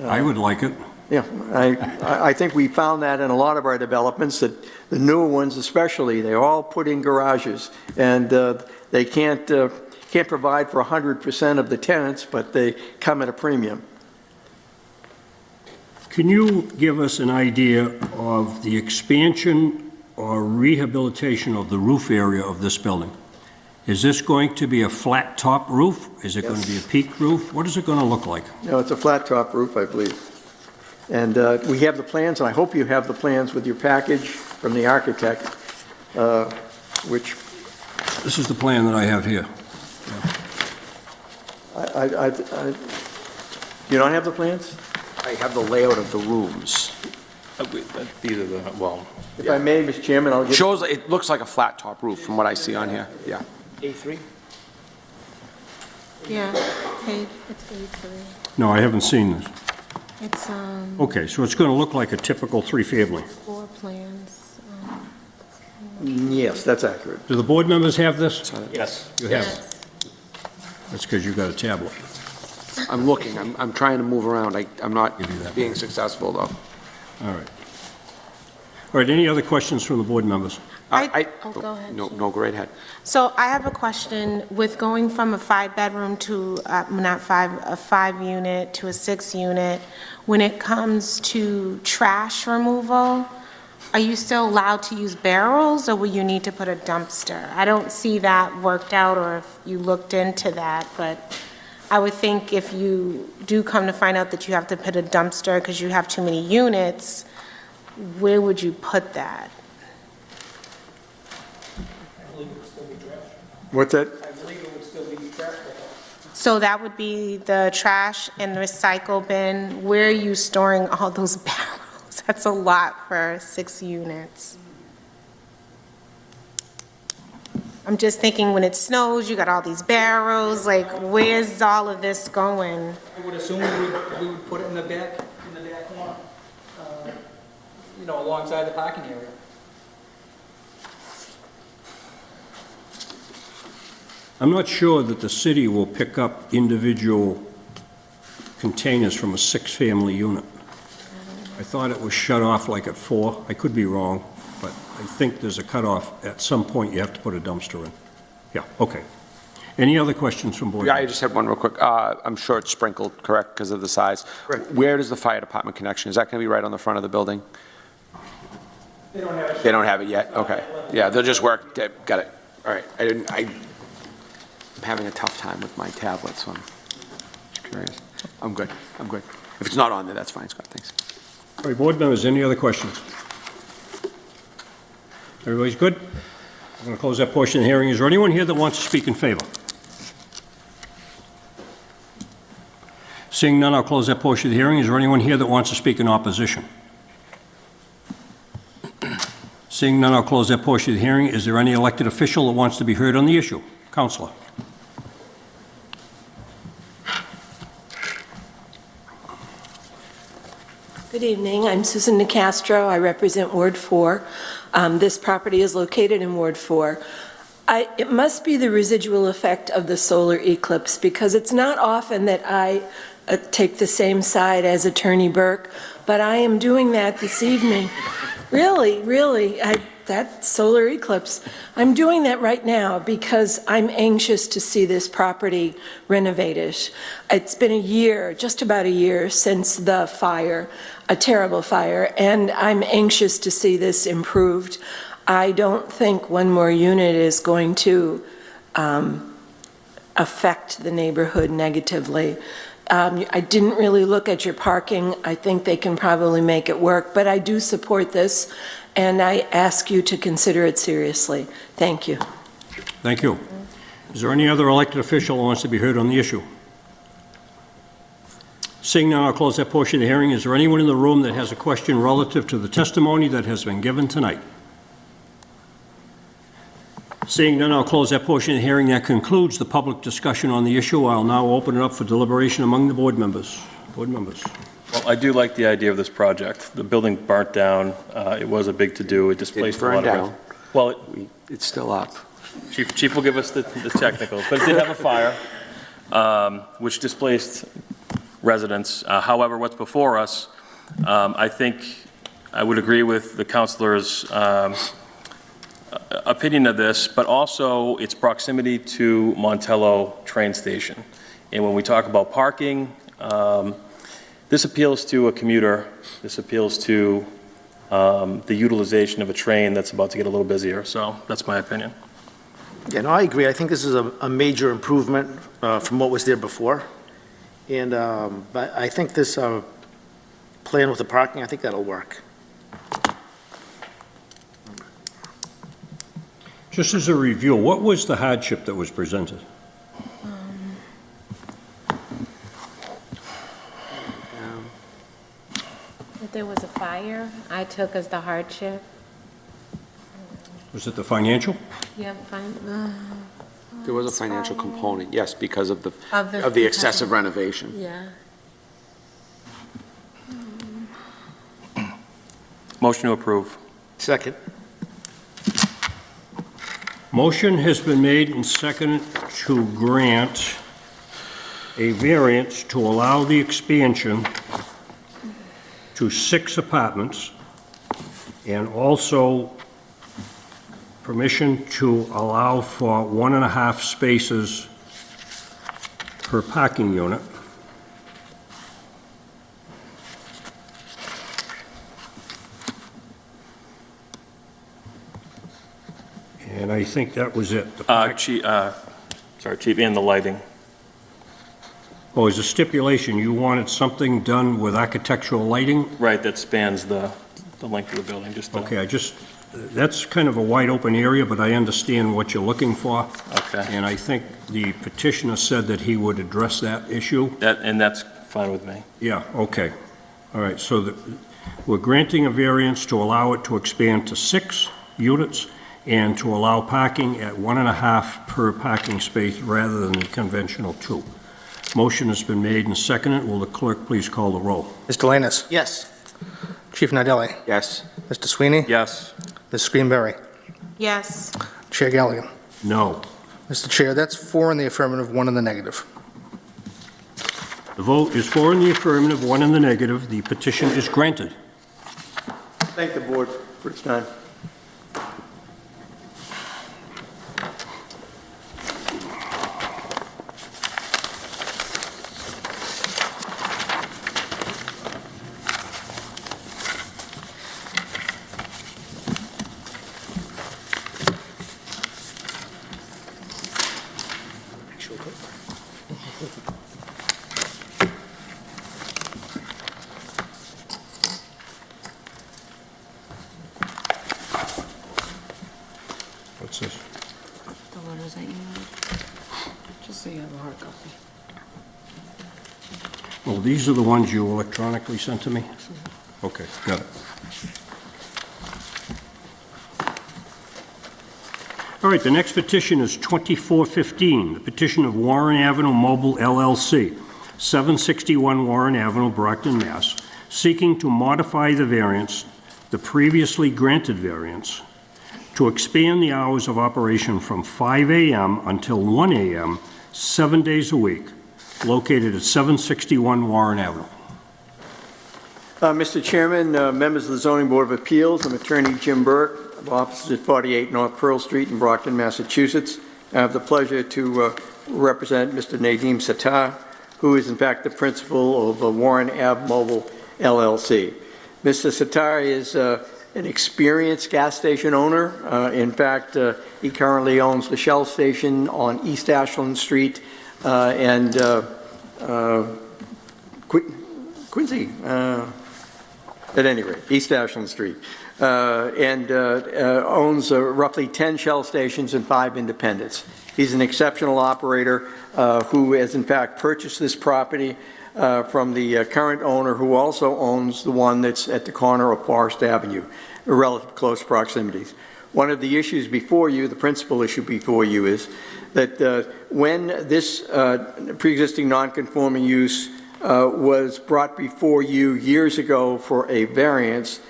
I would like it. Yeah, I think we found that in a lot of our developments, that the newer ones especially, they all put in garages, and they can't provide for 100% of the tenants, but they come at a premium. Can you give us an idea of the expansion or rehabilitation of the roof area of this building? Is this going to be a flat top roof? Is it going to be a peaked roof? What is it going to look like? No, it's a flat top roof, I believe. And we have the plans, and I hope you have the plans with your package from the architect, which... This is the plan that I have here. You don't have the plans? I have the layout of the rooms. These are the, well, If I may, Mr. Chairman, I'll get... Shows, it looks like a flat top roof from what I see on here, yeah. A3? Yeah, it's A3. No, I haven't seen this. It's, Okay, so it's going to look like a typical three-family. floor plans. Yes, that's accurate. Do the board members have this? Yes. You have it. That's because you got a tablet. I'm looking, I'm trying to move around. I'm not Give you that. being successful, though. All right. All right, any other questions from the board members? Oh, go ahead. No, go right ahead. So I have a question with going from a 5-bedroom to, a 5-unit to a 6-unit. When it comes to trash removal, are you still allowed to use barrels, or will you need to put a dumpster? I don't see that worked out, or if you looked into that, but I would think if you do come to find out that you have to put a dumpster because you have too many units, where would you put that? What's that? I believe it would still be trash. So that would be the trash and recycle bin. Where are you storing all those barrels? That's a lot for 6 units. I'm just thinking when it snows, you got all these barrels, like where's all of this going? I would assume we would put it in the back lawn, alongside the parking area. I'm not sure that the city will pick up individual containers from a 6-family unit. I thought it was shut off like at 4. I could be wrong, but I think there's a cutoff. At some point, you have to put a dumpster in. Yeah, okay. Any other questions from board? Yeah, I just had one real quick. I'm sure it's sprinkled, correct, because of the size. Correct. Where does the fire department connection? Is that going to be right on the front of the building? They don't have it. They don't have it yet? Okay. Yeah, they'll just work. Got it. All right. I'm having a tough time with my tablet, so I'm curious. I'm good. If it's not on there, that's fine, Scott. Thanks. All right, board members, any other questions? Everybody's good? I'm going to close that portion of the hearing. Is there anyone here that wants to speak in favor? Seeing none, I'll close that portion of the hearing. Is there anyone here that wants to speak in opposition? Seeing none, I'll close that portion of the hearing. Is there any elected official that wants to be heard on the issue? Counselor. Good evening. I'm Susan Nicastro. I represent Ward 4. This property is located in Ward 4. It must be the residual effect of the solar eclipse, because it's not often that I take the same side as Attorney Burke, but I am doing that this evening. Really, that solar eclipse. I'm doing that right now because I'm anxious to see this property renovated. It's been a year, just about a year, since the fire, a terrible fire, and I'm anxious to see this improved. I don't think one more unit is going to affect the neighborhood negatively. I didn't really look at your parking. I think they can probably make it work, but I do support this, and I ask you to consider it seriously. Thank you. Thank you. Is there any other elected official who wants to be heard on the issue? Seeing none, I'll close that portion of the hearing. Is there anyone in the room that has a question relative to the testimony that has been given tonight? Seeing none, I'll close that portion of the hearing. That concludes the public discussion on the issue. I'll now open it up for deliberation among the board members. Board members. Well, I do like the idea of this project. The building burnt down. It was a big to-do. It displaced a lot of... down. Well, It's still up. Chief will give us the technicals, but it did have a fire, which displaced residents. However, what's before us, I think I would agree with the councilor's opinion of this, but also its proximity to Montello train station. And when we talk about parking, this appeals to a commuter. This appeals to the utilization of a train that's about to get a little busier. So that's my opinion. Yeah, no, I agree. I think this is a major improvement from what was there before. And but I think this plan with the parking, I think that'll work. Just as a review, what was the hardship that was presented? That there was a fire, I took as the hardship. Was it the financial? Yeah, fine. There was a financial component, yes, because of Of the excessive renovation. Yeah. Motion to approve. Second. Motion has been made and seconded to grant a variance to allow the expansion to 6 apartments, and also permission to allow for 1.5 spaces per parking unit. And I think that was it. Chief, and the lighting. Oh, as a stipulation, you wanted something done with architectural lighting? Right, that spans the length of the building, just Okay, that's kind of a wide open area, but I understand what you're looking for. Okay. And I think the petitioner said that he would address that issue. And that's fine with me. Yeah, okay. All right, so we're granting a variance to allow it to expand to 6 units and to allow parking at 1.5 per parking space rather than the conventional 2. Motion has been made and seconded. Will the clerk please call the roll? Mr. Lannis? Yes. Chief Nardelli? Yes. Mr. Sweeney? Yes. Ms. Greenberry? Yes. Chair Galligan? No. Mr. Chair, that's 4 in the affirmative, 1 in the negative. The vote is 4 in the affirmative, 1 in the negative. The petition is granted. Thank the board for its time. What's this? The letters that you need, just so you have a hard copy. Oh, these are the ones you electronically sent to me? Okay, got it. All right, the next petition is 2415, the petition of Warren Avenue Mobile LLC, 761 Warren Avenue, Brockton, Mass., seeking to modify the variance, the previously granted variance, to expand the hours of operation from 5 a.m. until 1 a.m., 7 days a week, located at 761 Warren Avenue. Mr. Chairman, members of the Zoning Board of Appeals, I'm Attorney Jim Burke, of offices at 48 North Pearl Street in Brockton, Massachusetts. I have the pleasure to represent Mr. Nadeem Sattar, who is in fact the principal of Warren Ave Mobile LLC. Mr. Sattar is an experienced gas station owner. In fact, he currently owns the Shell station on East Ashland Street and Quincy, at any rate, East Ashland Street, and owns roughly 10 Shell stations and 5 independents. He's an exceptional operator who has in fact purchased this property from the current owner, who also owns the one that's at the corner of Forest Avenue, relative close proximities. One of the issues before you, the principal issue before you, is that when this pre-existing non-conforming use was brought before you years ago for a variance,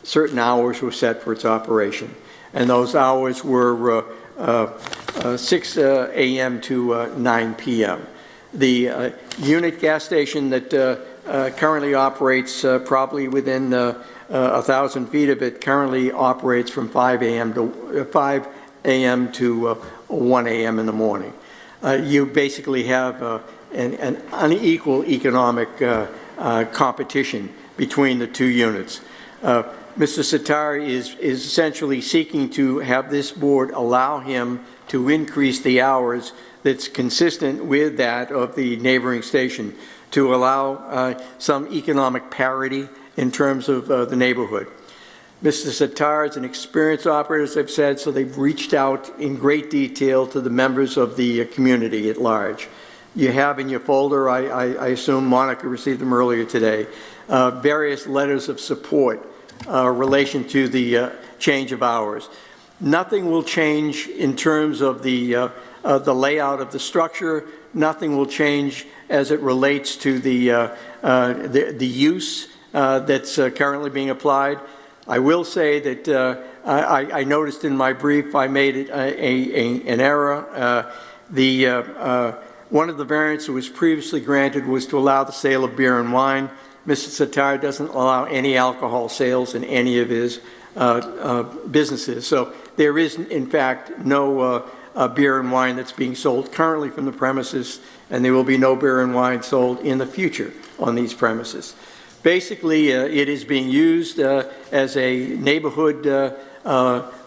certain hours were set for its operation. And those hours were 6 a.m. to 9 p.m. The unit gas station that currently operates probably within 1,000 feet of it currently operates from 5 a.m. to 1 a.m. in the morning. You basically have an unequal economic competition between the 2 units. Mr. Sattar is essentially seeking to have this board allow him to increase the hours that's consistent with that of the neighboring station, to allow some economic parity in terms of the neighborhood. Mr. Sattar is an experienced operator, as I've said, so they've reached out in great detail to the members of the community at large. You have in your folder, I assume Monica received them earlier today, various letters of support relation to the change of hours. Nothing will change in terms of the layout of the structure. Nothing will change as it relates to the use that's currently being applied. I will say that I noticed in my brief I made it an error. One of the variants that was previously granted was to allow the sale of beer and wine. Mr. Sitar doesn't allow any alcohol sales in any of his businesses. So there is, in fact, no beer and wine that's being sold currently from the premises, and there will be no beer and wine sold in the future on these premises. Basically, it is being used as a neighborhood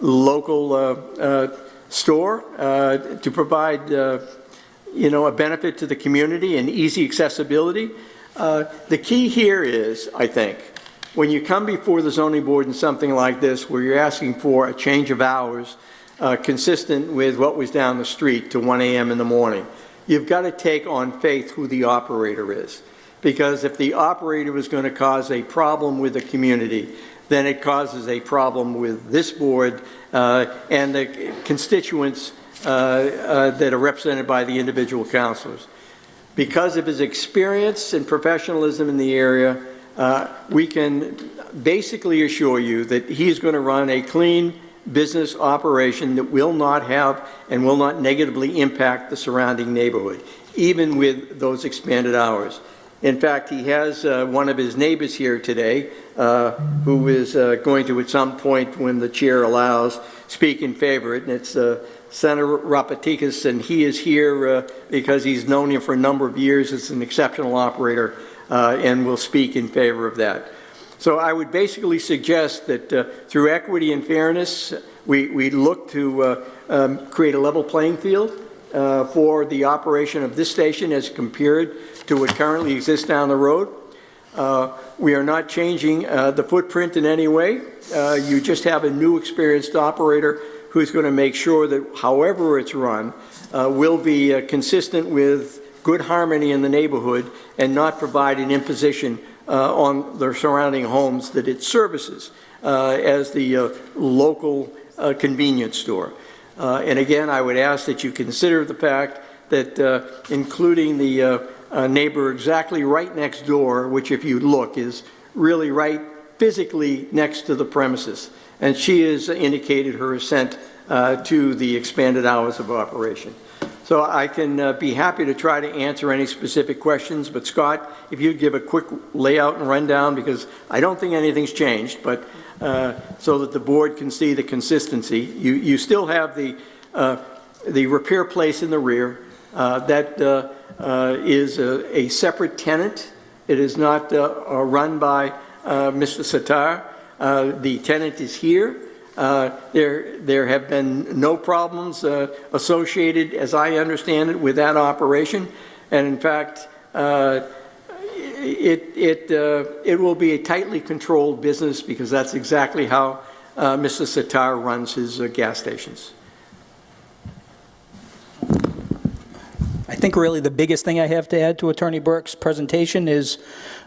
local store to provide a benefit to the community and easy accessibility. The key here is, I think, when you come before the zoning board in something like this, where you're asking for a change of hours consistent with what was down the street to 1 a.m. in the morning, you've got to take on faith who the operator is. Because if the operator is going to cause a problem with the community, then it causes a problem with this board and the constituents that are represented by the individual councilors. Because of his experience and professionalism in the area, we can basically assure you that he's going to run a clean business operation that will not have and will not negatively impact the surrounding neighborhood, even with those expanded hours. In fact, he has one of his neighbors here today who is going to, at some point when the chair allows, speak in favor of it, and it's Senator Rapatikas, and he is here because he's known him for a number of years as an exceptional operator and will speak in favor of that. So I would basically suggest that through equity and fairness, we look to create a level playing field for the operation of this station as compared to what currently exists down the road. We are not changing the footprint in any way. You just have a new experienced operator who's going to make sure that however it's run will be consistent with good harmony in the neighborhood and not provide an imposition on the surrounding homes that it services as the local convenience store. And again, I would ask that you consider the fact that including the neighbor exactly right next door, which if you look is really right physically next to the premises, and she has indicated her assent to the expanded hours of operation. So I can be happy to try to answer any specific questions, but Scott, if you'd give a quick layout and rundown, because I don't think anything's changed, but so that the board can see the consistency. You still have the repair place in the rear. That is a separate tenant. It is not run by Mr. Sitar. The tenant is here. There have been no problems associated, as I understand it, with that operation. And in fact, it will be a tightly controlled business because that's exactly how Mr. Sitar runs his gas stations. I think really the biggest thing I have to add to Attorney Burke's presentation is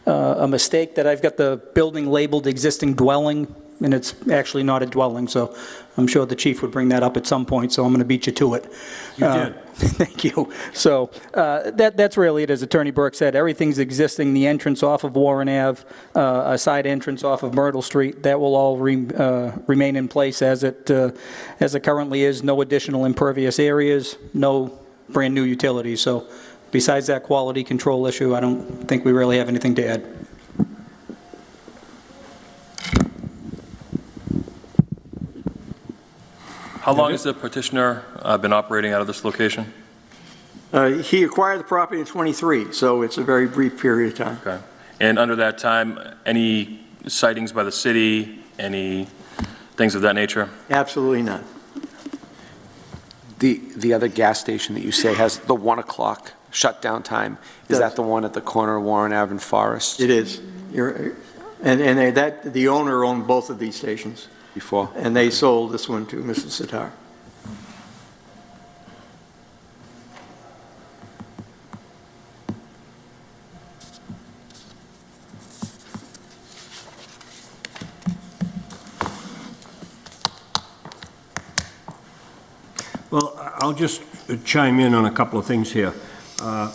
a mistake that I've got the building labeled existing dwelling, and it's actually not a dwelling, so I'm sure the chief would bring that up at some point, so I'm going to beat you to it. You did. Thank you. So that's really it, as Attorney Burke said. Everything's existing, the entrance off of Warren Ave, a side entrance off of Myrtle Street, that will all remain in place as it currently is. No additional impervious areas, no brand new utilities. So besides that quality control issue, I don't think we really have anything to add. How long has the petitioner been operating out of this location? He acquired the property in '23, so it's a very brief period of time. Okay. And under that time, any sightings by the city, any things of that nature? Absolutely none. The other gas station that you say has the 1 o'clock shutdown time, is that the one at the corner of Warren Ave and Forest? It is. The owner owned both of these stations. Before? And they sold this one to Mr. Sitar. Well, I'll just chime in on a couple of things here. I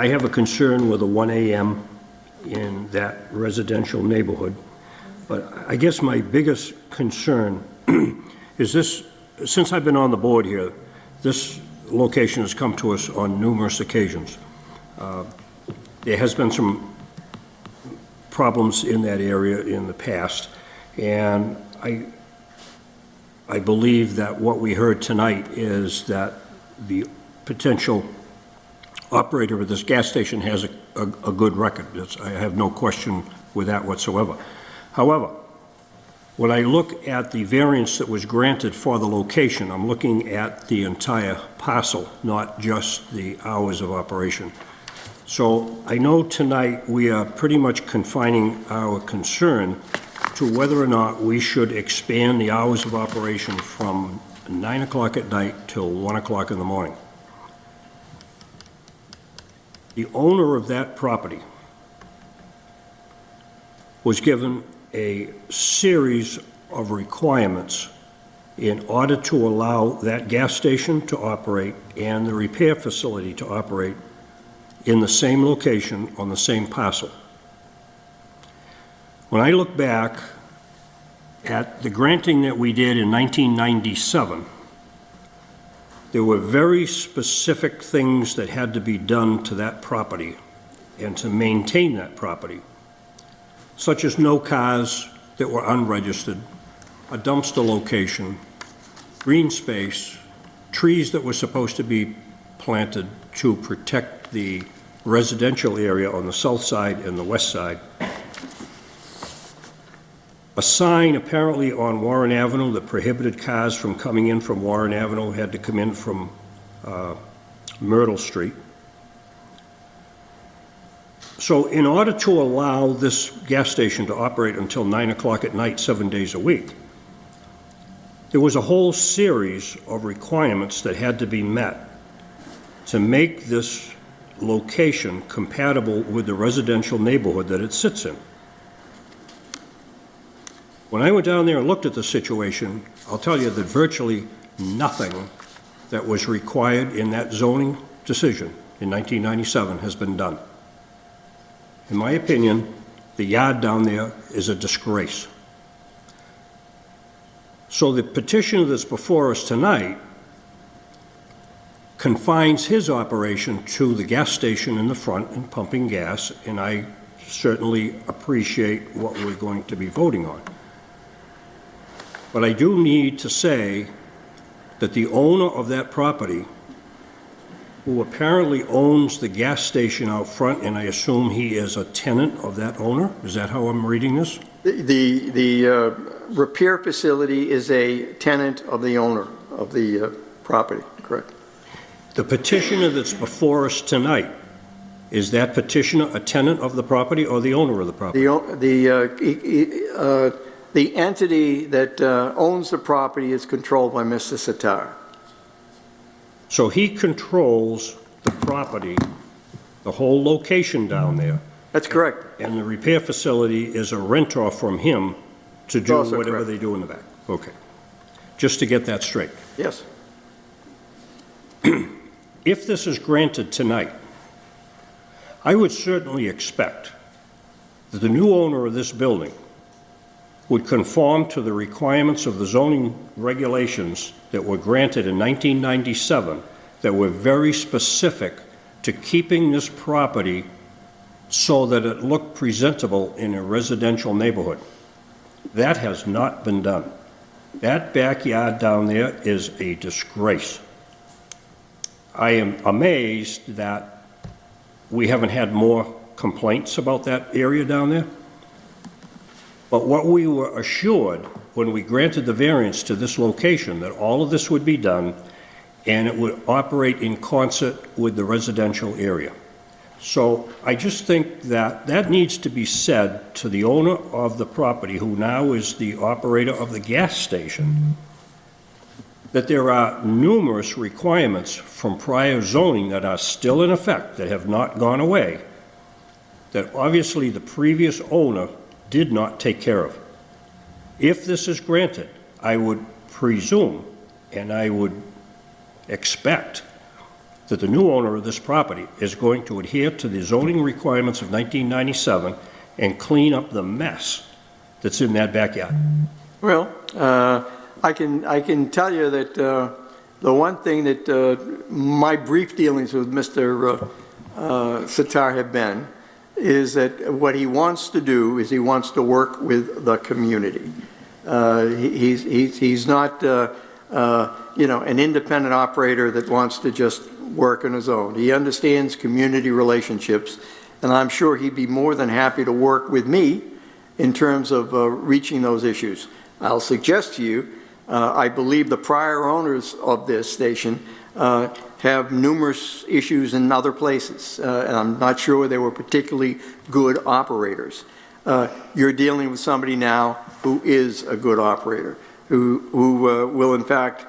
have a concern with a 1 a.m. in that residential neighborhood. But I guess my biggest concern is this, since I've been on the board here, this location has come to us on numerous occasions. There has been some problems in that area in the past, and I believe that what we heard tonight is that the potential operator of this gas station has a good record. I have no question with that whatsoever. However, when I look at the variance that was granted for the location, I'm looking at the entire parcel, not just the hours of operation. So I know tonight we are pretty much confining our concern to whether or not we should expand the hours of operation from 9 o'clock at night till 1 o'clock in the morning. The owner of that property was given a series of requirements in order to allow that gas station to operate and the repair facility to operate in the same location on the same parcel. When I look back at the granting that we did in 1997, there were very specific things that had to be done to that property and to maintain that property, such as no cars that were unregistered, a dumpster location, green space, trees that were supposed to be planted to protect the residential area on the south side and the west side. A sign apparently on Warren Avenue that prohibited cars from coming in from Warren Avenue, had to come in from Myrtle Street. So in order to allow this gas station to operate until 9 o'clock at night, 7 days a week, there was a whole series of requirements that had to be met to make this location compatible with the residential neighborhood that it sits in. When I went down there and looked at the situation, I'll tell you that virtually nothing that was required in that zoning decision in 1997 has been done. In my opinion, the yard down there is a disgrace. So the petitioner that's before us tonight confines his operation to the gas station in the front and pumping gas, and I certainly appreciate what we're going to be voting on. But I do need to say that the owner of that property, who apparently owns the gas station out front, and I assume he is a tenant of that owner, is that how I'm reading this? The repair facility is a tenant of the owner of the property, correct? The petitioner that's before us tonight, is that petitioner a tenant of the property or the owner of the property? The entity that owns the property is controlled by Mr. Sitar. So he controls the property, the whole location down there, That's correct. and the repair facility is a rental from him to do Also whatever correct. they do in the back? Okay. Just to get that straight. Yes. If this is granted tonight, I would certainly expect that the new owner of this building would conform to the requirements of the zoning regulations that were granted in 1997 that were very specific to keeping this property so that it looked presentable in a residential neighborhood. That has not been done. That backyard down there is a disgrace. I am amazed that we haven't had more complaints about that area down there. But what we were assured when we granted the variance to this location, that all of this would be done and it would operate in concert with the residential area. So I just think that that needs to be said to the owner of the property, who now is the operator of the gas station, that there are numerous requirements from prior zoning that are still in effect, that have not gone away, that obviously the previous owner did not take care of. If this is granted, I would presume and I would expect that the new owner of this property is going to adhere to the zoning requirements of 1997 and clean up the mess that's in that backyard? Well, I can tell you that the one thing that my brief dealings with Mr. Sitar have been is that what he wants to do is he wants to work with the community. He's not, an independent operator that wants to just work on his own. He understands community relationships, and I'm sure he'd be more than happy to work with me in terms of reaching those issues. I'll suggest to you, I believe the prior owners of this station have numerous issues in other places, and I'm not sure they were particularly good operators. You're dealing with somebody now who is a good operator, who will in fact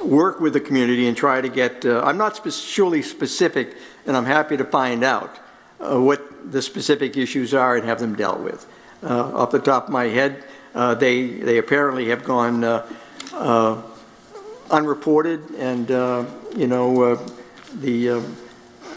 work with the community and try to get, I'm not surely specific, and I'm happy to find out what the specific issues are and have them dealt with. Off the top of my head, they apparently have gone unreported, and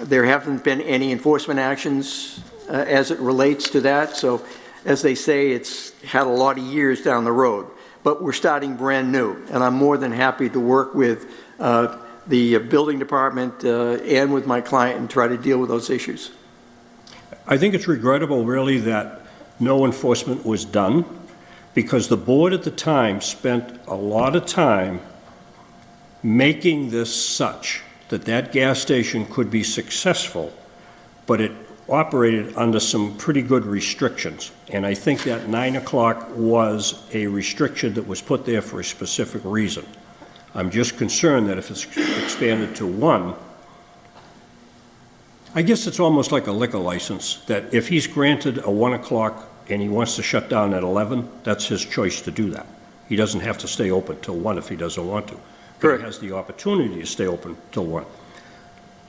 there haven't been any enforcement actions as it relates to that. So, as they say, it's had a lot of years down the road. But we're starting brand new, and I'm more than happy to work with the building department and with my client and try to deal with those issues. I think it's regrettable, really, that no enforcement was done, because the board at the time spent a lot of time making this such that that gas station could be successful, but it operated under some pretty good restrictions. And I think that 9 o'clock was a restriction that was put there for a specific reason. I'm just concerned that if it's expanded to 1, I guess it's almost like a liquor license, that if he's granted a 1 o'clock and he wants to shut down at 11, that's his choice to do that. He doesn't have to stay open till 1 if he doesn't want to. But he has the opportunity to stay open till 1.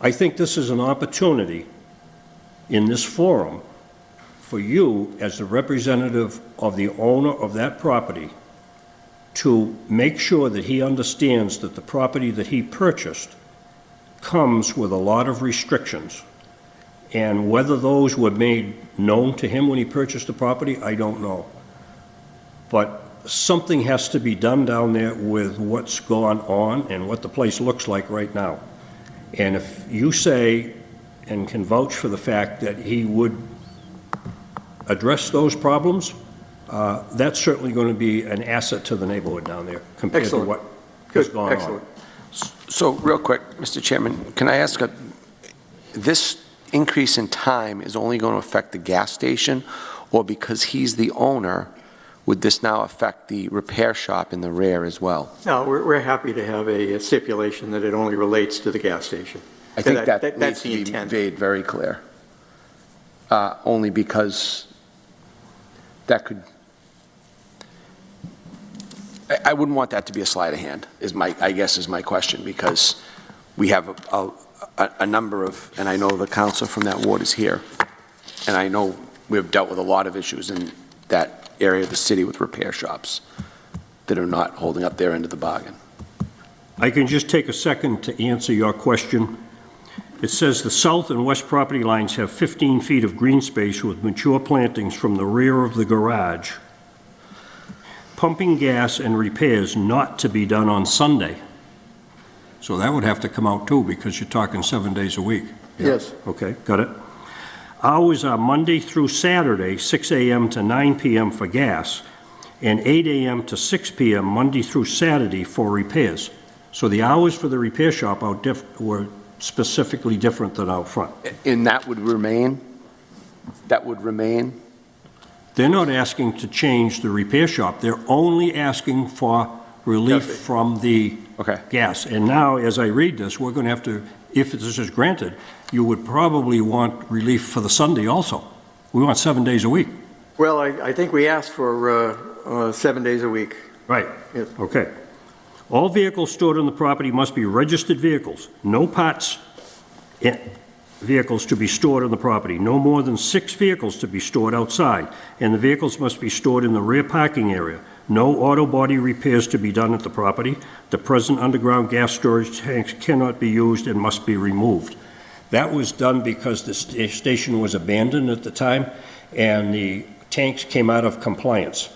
I think this is an opportunity in this forum for you, as the representative of the owner of that property, to make sure that he understands that the property that he purchased comes with a lot of restrictions. And whether those were made known to him when he purchased the property, I don't know. But something has to be done down there with what's gone on and what the place looks like right now. And if you say and can vouch for the fact that he would address those problems, that's certainly going to be an asset to the neighborhood down there compared to what has gone on. So real quick, Mr. Chairman, can I ask, this increase in time is only going to affect the gas station, or because he's the owner, would this now affect the repair shop in the rear as well? No, we're happy to have a stipulation that it only relates to the gas station. I think that that's needs the to be intent. made very clear. Only because that could, I wouldn't want that to be a sleight of hand, I guess is my question, because we have a number of, and I know the council from that ward is here, and I know we've dealt with a lot of issues in that area of the city with repair shops that are not holding up their end of the bargain. I can just take a second to answer your question. It says the south and west property lines have 15 feet of green space with mature plantings from the rear of the garage. Pumping gas and repairs not to be done on Sunday. So that would have to come out too, because you're talking 7 days a week. Yeah. Yes. Okay, got it. Hours are Monday through Saturday, 6 a.m. to 9 p.m. for gas, and 8 a.m. to 6 p.m. Monday through Saturday for repairs. So the hours for the repair shop were specifically different than out front. And that would remain? That would remain? They're not asking to change the repair shop. They're only asking for relief from the gas. And now, as I read this, we're going to have to, if this is granted, you would probably want relief for the Sunday also. We want 7 days a week. Well, I think we asked for 7 days a week. Right. Yes. Okay. All vehicles stored on the property must be registered vehicles. No parts vehicles to be stored on the property. No more than 6 vehicles to be stored outside, and the vehicles must be stored in the rear parking area. No auto body repairs to be done at the property. The present underground gas storage tanks cannot be used and must be removed. That was done because the station was abandoned at the time, and the tanks came out of compliance.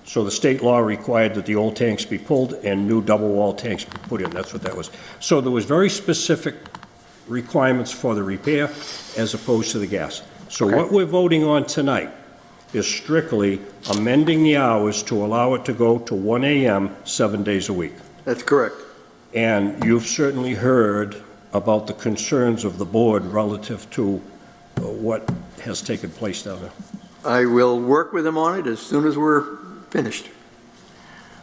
So the state law required that the old tanks be pulled and new double-wall tanks be put in. That's what that was. So there was very specific requirements for the repair as opposed to the gas. So what we're voting on tonight is strictly amending the hours to allow it to go to 1 a.m. 7 days a week. That's correct. And you've certainly heard about the concerns of the board relative to what has taken place down there. I will work with them on it as soon as we're finished.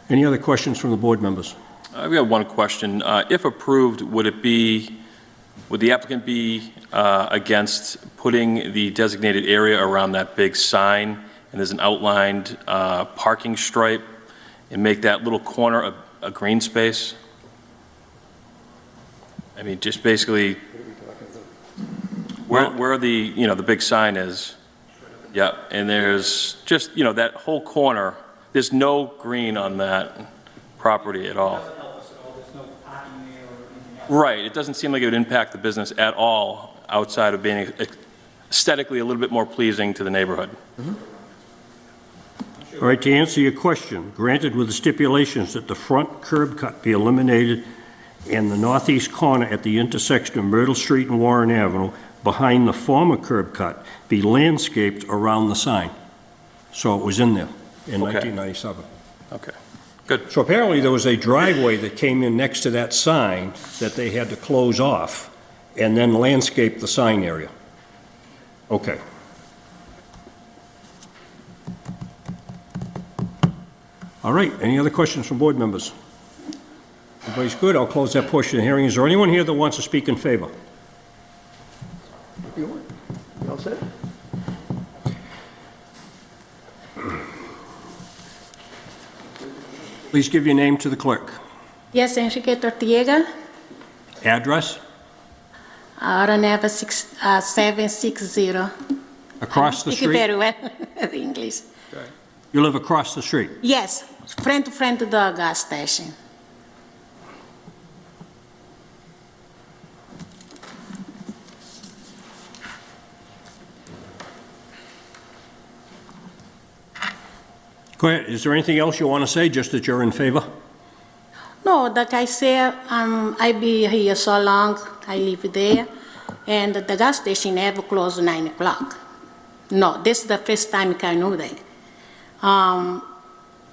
Any other questions from the board members? I've got one question. If approved, would the applicant be against putting the designated area around that big sign, and there's an outlined parking stripe, and make that little corner a green space? I mean, just basically where the, the big sign is. Yeah, and there's just, that whole corner, there's no green on that property at all. Right, it doesn't seem like it would impact the business at all outside of being aesthetically a little bit more pleasing to the neighborhood. All right, to answer your question, granted with the stipulations that the front curb cut be eliminated and the northeast corner at the intersection of Myrtle Street and Warren Avenue behind the former curb cut be landscaped around the sign. So it was in there in 1997. Okay, good. So apparently there was a driveway that came in next to that sign that they had to close off and then landscape the sign area. Okay. All right, any other questions from board members? Everybody's good, I'll close that portion of the hearing. Is there anyone here that wants to speak in favor? You all set? Please give your name to the clerk. Yes, Enrique Tortiega, Address? Araneva 760. Across the Speak street? very well English. You live across the street? Yes, front to front the gas station. Go ahead, is there anything else you want to say, just that you're in favor? No, like I said, I be here so long, I live there, and the gas station never closed 9 o'clock. No, this is the first time I know that.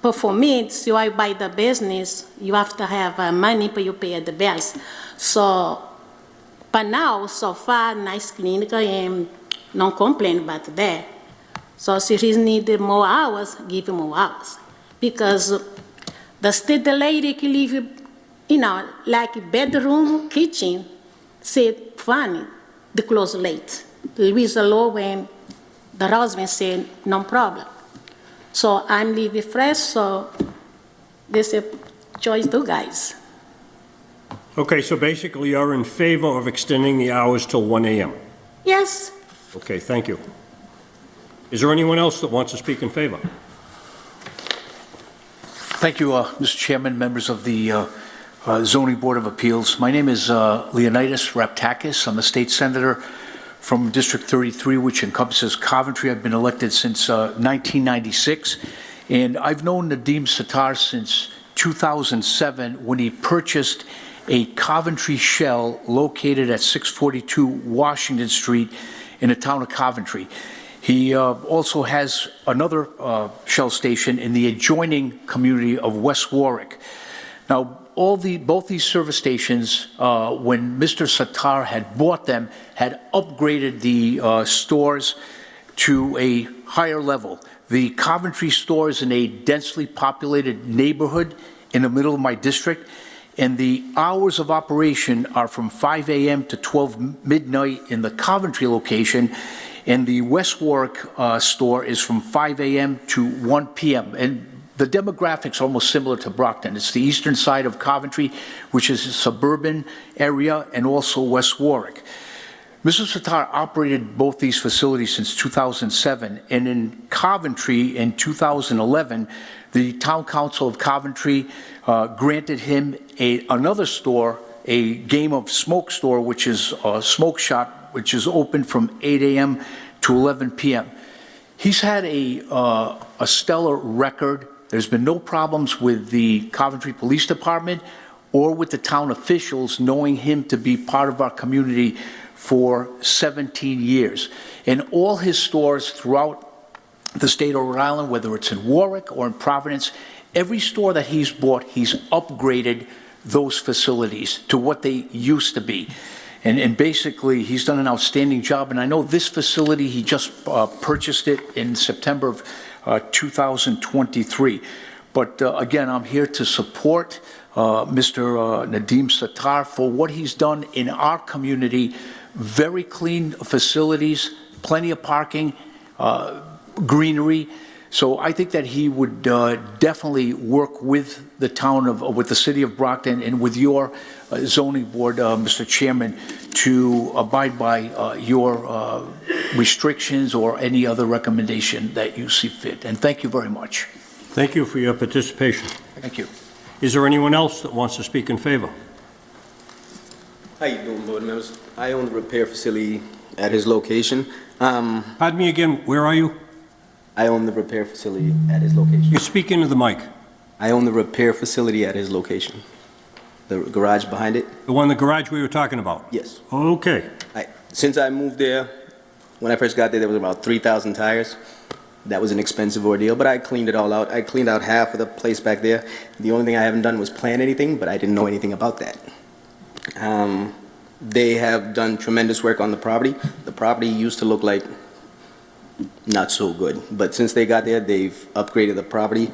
But for me, so I buy the business, you have to have money, but you pay the bills. So, but now, so far, nice clinic, and no complain about that. So if he need more hours, give him more hours. Because the state the lady can live, like bedroom, kitchen, say funny, they close late. Louisa Low and the husband said, no problem. So I'm living fresh, so this is a choice to guys. Okay, so basically you're in favor of extending the hours till 1 a.m.? Yes. Okay, thank you. Is there anyone else that wants to speak in favor? Thank you, Mr. Chairman, members of the Zoning Board of Appeals. My name is Leonidas Raptakis. I'm a state senator from District 33, which encompasses Coventry. I've been elected since 1996, and I've known Nadeem Sattar since 2007 when he purchased a Coventry shell located at 642 Washington Street in the town of Coventry. He also has another shell station in the adjoining community of West Warwick. Now, both these service stations, when Mr. Sattar had bought them, had upgraded the stores to a higher level. The Coventry store is in a densely populated neighborhood in the middle of my district, and the hours of operation are from 5 a.m. to 12 midnight in the Coventry location, and the West Warwick store is from 5 a.m. to 1 p.m. And the demographics are almost similar to Brockton. It's the eastern side of Coventry, which is a suburban area, and also West Warwick. Mr. Sattar operated both these facilities since 2007, and in Coventry in 2011, the Town Council of Coventry granted him another store, a Game of Smoke store, which is a smoke shop, which is open from 8 a.m. to 11 p.m. He's had a stellar record. There's been no problems with the Coventry Police Department or with the town officials knowing him to be part of our community for 17 years. And all his stores throughout the state of Rhode Island, whether it's in Warwick or in Providence, every store that he's bought, he's upgraded those facilities to what they used to be. And basically, he's done an outstanding job. And I know this facility, he just purchased it in September of 2023. But again, I'm here to support Mr. Nadeem Sattar for what he's done in our community. Very clean facilities, plenty of parking, greenery. So I think that he would definitely work with the town of, with the city of Brockton and with your zoning board, Mr. Chairman, to abide by your restrictions or any other recommendation that you see fit. And thank you very much. Thank you for your participation. Thank you. Is there anyone else that wants to speak in favor? How you doing, board members? I own the repair facility at his location. Pardon me again, where are you? I own the repair facility at his location. You speak into the mic. I own the repair facility at his location. The garage behind it? The garage we were talking about? Yes. Okay. Since I moved there, when I first got there was about 3,000 tires. That was an expensive ordeal, but I cleaned it all out. I cleaned out half of the place back there. The only thing I haven't done was plan anything, but I didn't know anything about that. They have done tremendous work on the property. The property used to look like not so good, but since they got there, they've upgraded the property.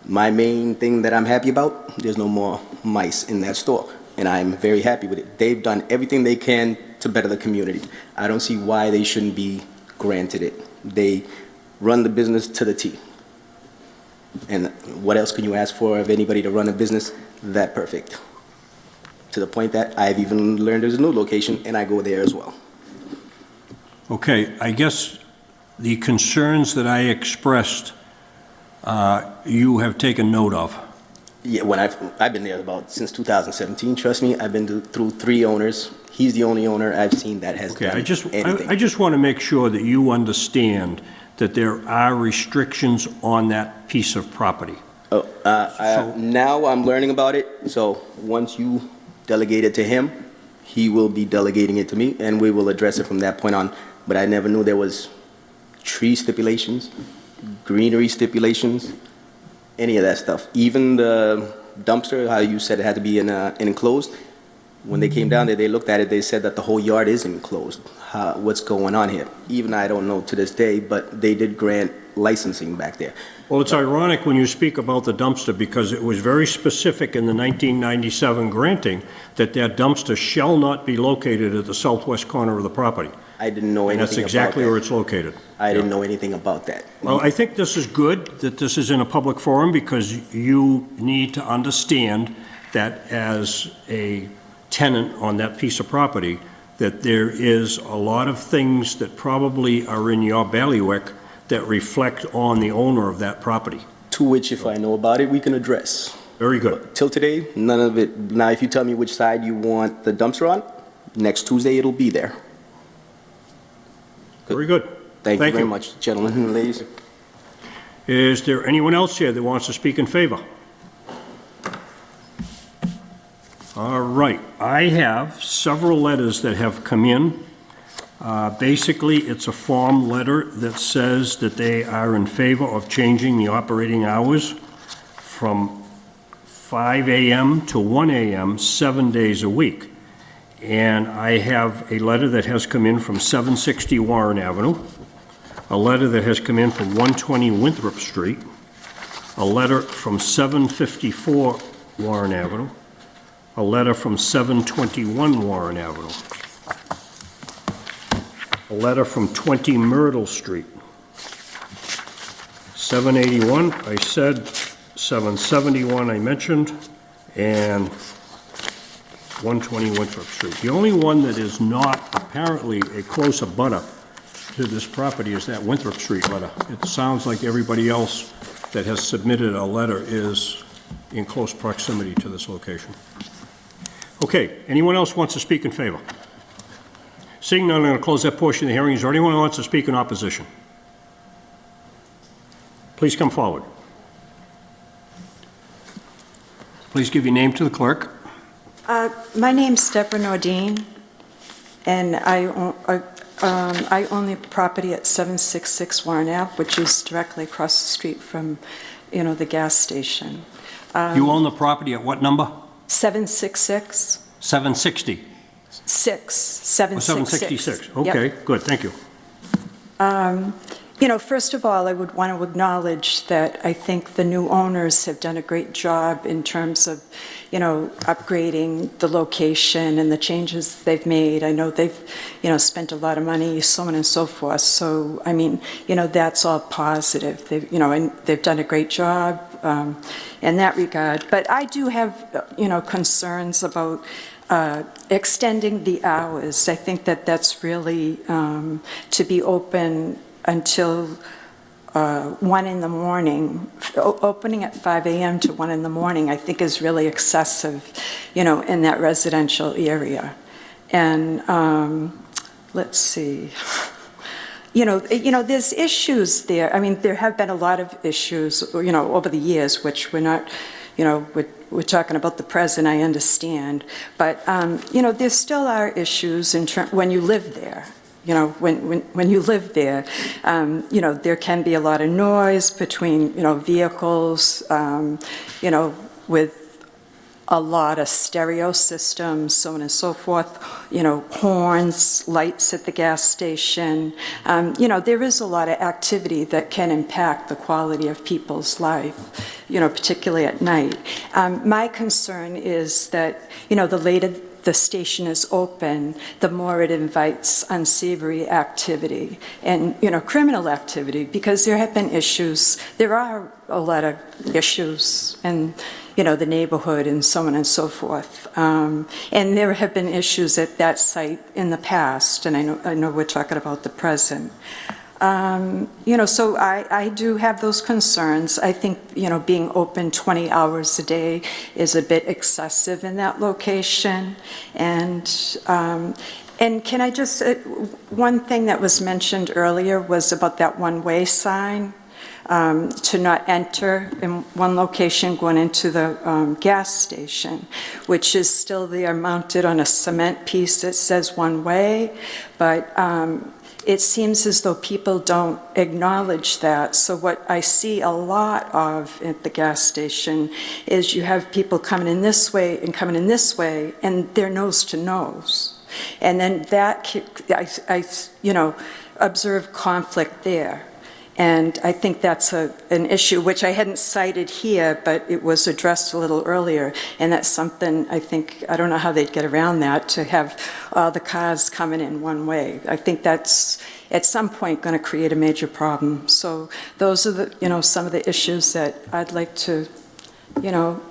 My main thing that I'm happy about, there's no more mice in that store, and I'm very happy with it. They've done everything they can to better the community. I don't see why they shouldn't be granted it. They run the business to the T. And what else can you ask for of anybody to run a business that perfect? To the point that I've even learned there's a new location, and I go there as well. Okay, I guess the concerns that I expressed, you have taken note of. Yeah, when I've been there since 2017. Trust me, I've been through 3 owners. He's the only owner I've seen that has done anything. I just want to make sure that you understand that there are restrictions on that piece of property. Now I'm learning about it. So once you delegate it to him, he will be delegating it to me, and we will address it from that point on. But I never knew there was tree stipulations, greenery stipulations, any of that stuff. Even the dumpster, how you said it had to be enclosed. When they came down there, they looked at it, they said that the whole yard is enclosed. What's going on here? Even I don't know to this day, but they did grant licensing back there. Well, it's ironic when you speak about the dumpster, because it was very specific in the 1997 granting that that dumpster shall not be located at the southwest corner of the property. I didn't know anything about that. And that's exactly where it's located. I didn't know anything about that. Well, I think this is good that this is in a public forum, because you need to understand that as a tenant on that piece of property, that there is a lot of things that probably are in your bailiwick that reflect on the owner of that property. To which, if I know about it, we can address. Very good. But till today, none of it. Now, if you tell me which side you want the dumpster on, next Tuesday it'll be there. Very good. Thank you very much, gentlemen and ladies. Is there anyone else here that wants to speak in favor? All right. I have several letters that have come in. Basically, it's a form letter that says that they are in favor of changing the operating hours from 5 a.m. to 1 a.m. 7 days a week. And I have a letter that has come in from 760 Warren Avenue, a letter that has come in from 120 Winthrop Street, a letter from 754 Warren Avenue, a letter from 721 Warren Avenue, a letter from 20 Myrtle Street, 781, I said, 771 I mentioned, and 120 Winthrop Street. The only one that is not apparently a close abutter to this property is that Winthrop Street letter. It sounds like everybody else that has submitted a letter is in close proximity to this location. Okay, anyone else wants to speak in favor? Seeing none, I'm going to close that portion of the hearing. Is there anyone who wants to speak in opposition? Please come forward. Please give your name to the clerk. My name's Deborah Nordine, and I own the property at 766 Warren Ave, which is directly across the street from, the gas station. You own the property at what number? 766? 760? 766. Okay, good, thank you. First of all, I would want to acknowledge that I think the new owners have done a great job in terms of, upgrading the location and the changes they've made. I know they've, spent a lot of money, so on and so forth. So, that's all positive. They've done a great job in that regard. But I do have, concerns about extending the hours. I think that that's really to be open until 1 in the morning. Opening at 5 a.m. to 1 in the morning, I think is really excessive, in that residential area. And let's see. There's issues there. I mean, there have been a lot of issues, over the years, which we're not, we're talking about the present, I understand. But, there still are issues when you live there. When you live there, there can be a lot of noise between, vehicles, with a lot of stereo systems, so on and so forth, horns, lights at the gas station. There is a lot of activity that can impact the quality of people's life, particularly at night. My concern is that, the later the station is open, the more it invites unsavory activity and, criminal activity, because there have been issues. There are a lot of issues in, the neighborhood and so on and so forth. And there have been issues at that site in the past, and I know we're talking about the present. So I do have those concerns. I think, being open 20 hours a day is a bit excessive in that location. And can I just, one thing that was mentioned earlier was about that one-way sign, to not enter in one location going into the gas station, which is still there mounted on a cement piece that says one way, but it seems as though people don't acknowledge that. So what I see a lot of at the gas station is you have people coming in this way and coming in this way, and they're nose to nose. And then that, I observe conflict there. And I think that's an issue which I hadn't cited here, but it was addressed a little earlier. And that's something I think, I don't know how they'd get around that, to have all the cars coming in one way. I think that's at some point going to create a major problem. So those are the, some of the issues that I'd like to,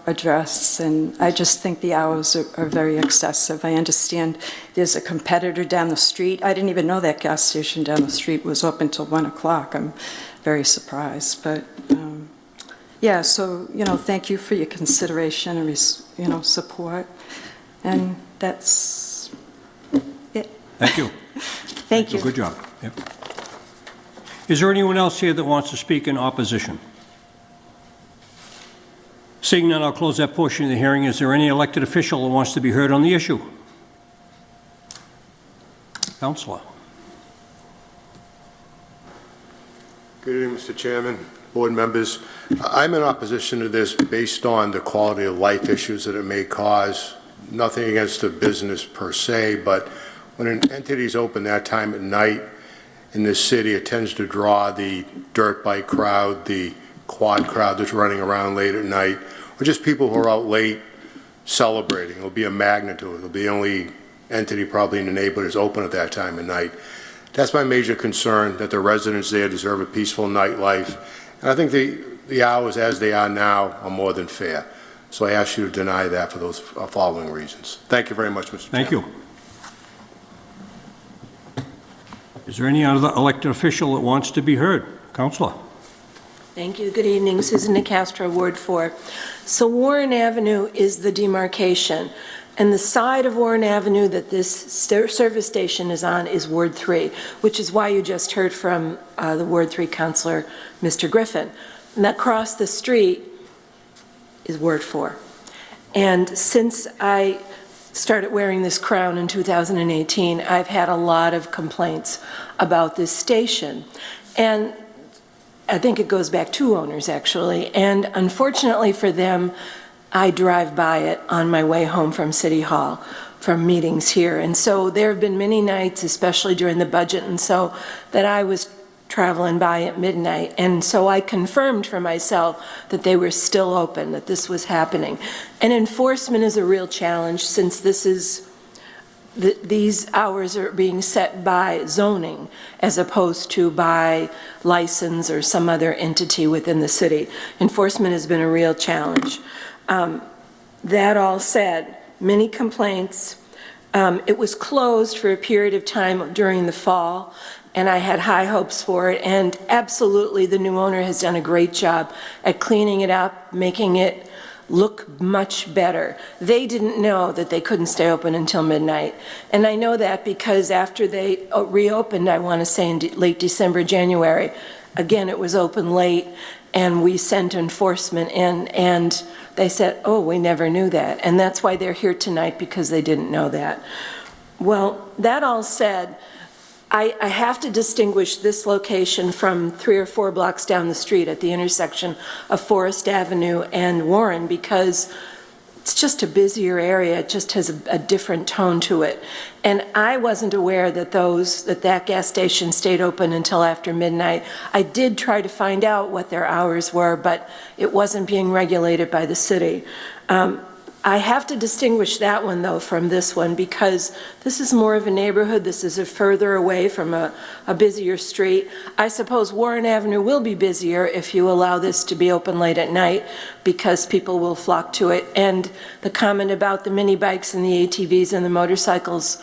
address. And I just think the hours are very excessive. I understand there's a competitor down the street. I didn't even know that gas station down the street was open till 1 o'clock. I'm very surprised. But yeah, so, thank you for your consideration and, support. And that's it. Thank you. Thank you. Good job. Yep. Is there anyone else here that wants to speak in opposition? Seeing none, I'll close that portion of the hearing. Is there any elected official that wants to be heard on the issue? Councilor. Good evening, Mr. Chairman, board members. I'm in opposition to this based on the quality of life issues that it may cause. Nothing against the business per se, but when an entity is open that time at night in this city, it tends to draw the dirt bike crowd, the quad crowd that's running around late at night, or just people who are out late celebrating. It'll be a magnet to it. It'll be the only entity probably in the neighborhood that's open at that time of night. That's my major concern, that the residents there deserve a peaceful nightlife. And I think the hours as they are now are more than fair. So I ask you to deny that for those following reasons. Thank you very much, Mr. Chairman. Thank you. Is there any other elected official that wants to be heard? Councilor. Thank you. Good evening. Susan Nicastro, Ward 4. So Warren Avenue is the demarcation. And the side of Warren Avenue that this service station is on is Ward 3, which is why you just heard from the Ward 3 counselor, Mr. Griffin. And across the street is Ward 4. And since I started wearing this crown in 2018, I've had a lot of complaints about this station. And I think it goes back 2 owners, actually. And unfortunately for them, I drive by it on my way home from City Hall, from meetings here. And so there have been many nights, especially during the budget and so, that I was traveling by at midnight. And so I confirmed for myself that they were still open, that this was happening. And enforcement is a real challenge since this is, these hours are being set by zoning as opposed to by license or some other entity within the city. Enforcement has been a real challenge. That all said, many complaints. It was closed for a period of time during the fall, and I had high hopes for it, and absolutely the new owner has done a great job at cleaning it up, making it look much better. They didn't know that they couldn't stay open until midnight, and I know that because after they reopened, I want to say in late December, January, again, it was open late, and we sent enforcement in, and they said, oh, we never knew that, and that's why they're here tonight, because they didn't know that. Well, that all said, I have to distinguish this location from 3 or 4 blocks down the street at the intersection of Forest Avenue and Warren, because it's just a busier area. It just has a different tone to it. And I wasn't aware that that gas station stayed open until after midnight. I did try to find out what their hours were, but it wasn't being regulated by the city. I have to distinguish that one, though, from this one, because this is more of a neighborhood. This is a further away from a busier street. I suppose Warren Avenue will be busier if you allow this to be open late at night, because people will flock to it. And the comment about the mini bikes and the ATVs and the motorcycles,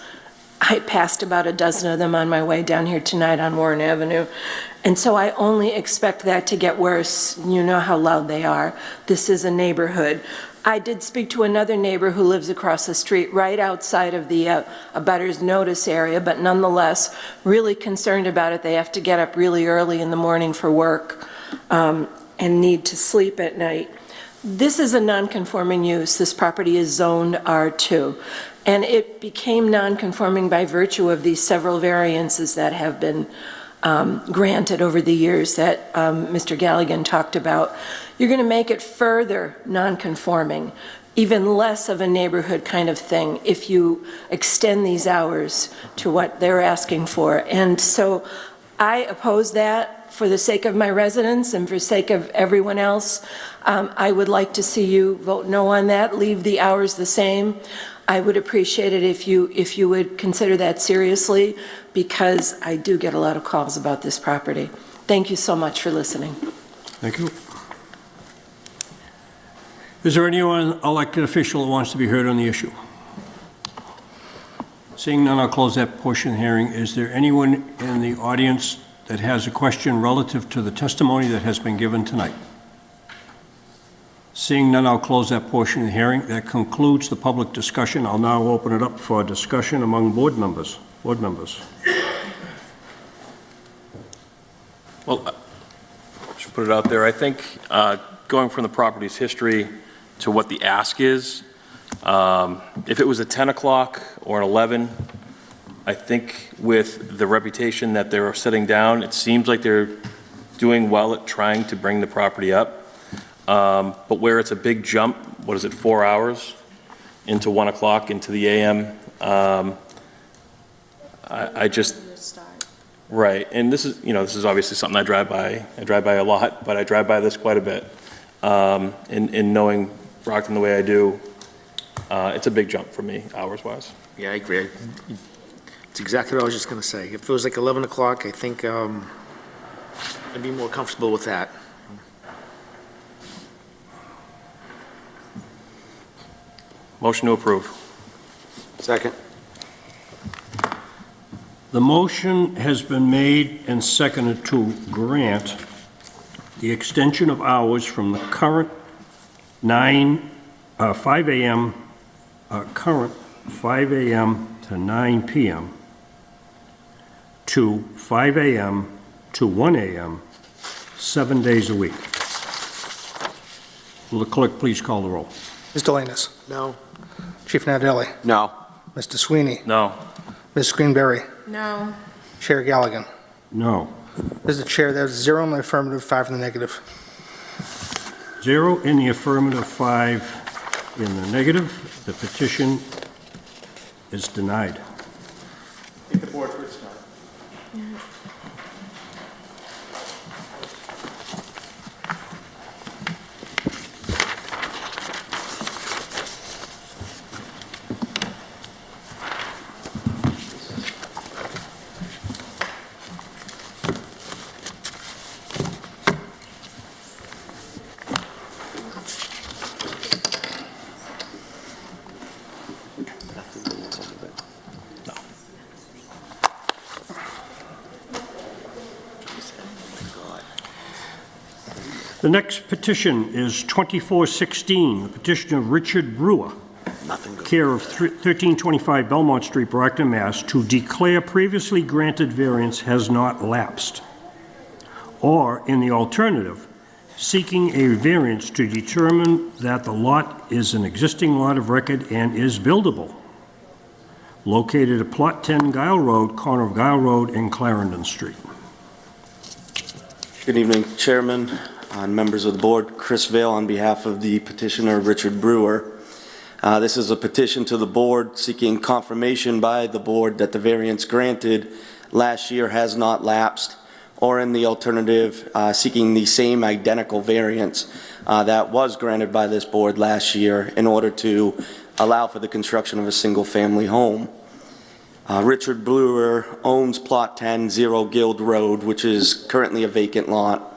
I passed about a dozen of them on my way down here tonight on Warren Avenue. And so I only expect that to get worse. You know how loud they are. This is a neighborhood. I did speak to another neighbor who lives across the street right outside of the abutters notice area, but nonetheless really concerned about it. They have to get up really early in the morning for work and need to sleep at night. This is a non-conforming use. This property is zoned R2, and it became non-conforming by virtue of these several variances that have been granted over the years that Mr. Galligan talked about. You're going to make it further non-conforming, even less of a neighborhood kind of thing if you extend these hours to what they're asking for. And so I oppose that for the sake of my residents and for the sake of everyone else. I would like to see you vote no on that, leave the hours the same. I would appreciate it if you would consider that seriously, because I do get a lot of calls about this property. Thank you so much for listening. Thank you. Is there anyone elected official who wants to be heard on the issue? Seeing none, I'll close that portion of the hearing. Is there anyone in the audience that has a question relative to the testimony that has been given tonight? Seeing none, I'll close that portion of the hearing. That concludes the public discussion. I'll now open it up for discussion among board members. Well, I should put it out there. I think going from the property's history to what the ask is, if it was a 10 o'clock or an 11, I think with the reputation that they're setting down, it seems like they're doing well at trying to bring the property up. But where it's a big jump, what is it, 4 hours into 1 o'clock into the AM, I just, right, and this is obviously something I drive by a lot, but I drive by this quite a bit. In knowing Brockton the way I do, it's a big jump for me, hours-wise. Yeah, I agree. It's exactly what I was just going to say. If it was like 11 o'clock, I think I'd be more comfortable with that. Motion to approve. Second. The motion has been made and seconded to grant the extension of hours from the current 5 a.m. current 5 a.m. to 9 p.m. to 5 a.m. to 1 a.m., 7 days a week. Will the clerk please call the roll? Mr. Lanus. No. Chief Nardelli. No. Mr. Sweeney. No. Ms. Greenberry. No. Chair Galligan. No. Mr. Chair, that's 0 in the affirmative, 5 in the negative. 0 in the affirmative, 5 in the negative. The petition is denied. Take the board for its time. The next petition is 2416, the petition of Richard Brewer, care of 1325 Belmont Street, Brockton, Mass., to declare previously granted variance has not lapsed, or, in the alternative, seeking a variance to determine that the lot is an existing lot of record and is buildable, located at Plot 10 Guile Road, corner of Guile Road and Clarendon Street. Good evening, Chairman and members of the board. Chris Vale on behalf of the petitioner Richard Brewer. This is a petition to the board seeking confirmation by the board that the variance granted last year has not lapsed, or in the alternative, seeking the same identical variance that was granted by this board last year in order to allow for the construction of a single-family home. Richard Brewer owns Plot 10, 0 Guild Road, which is currently a vacant lot.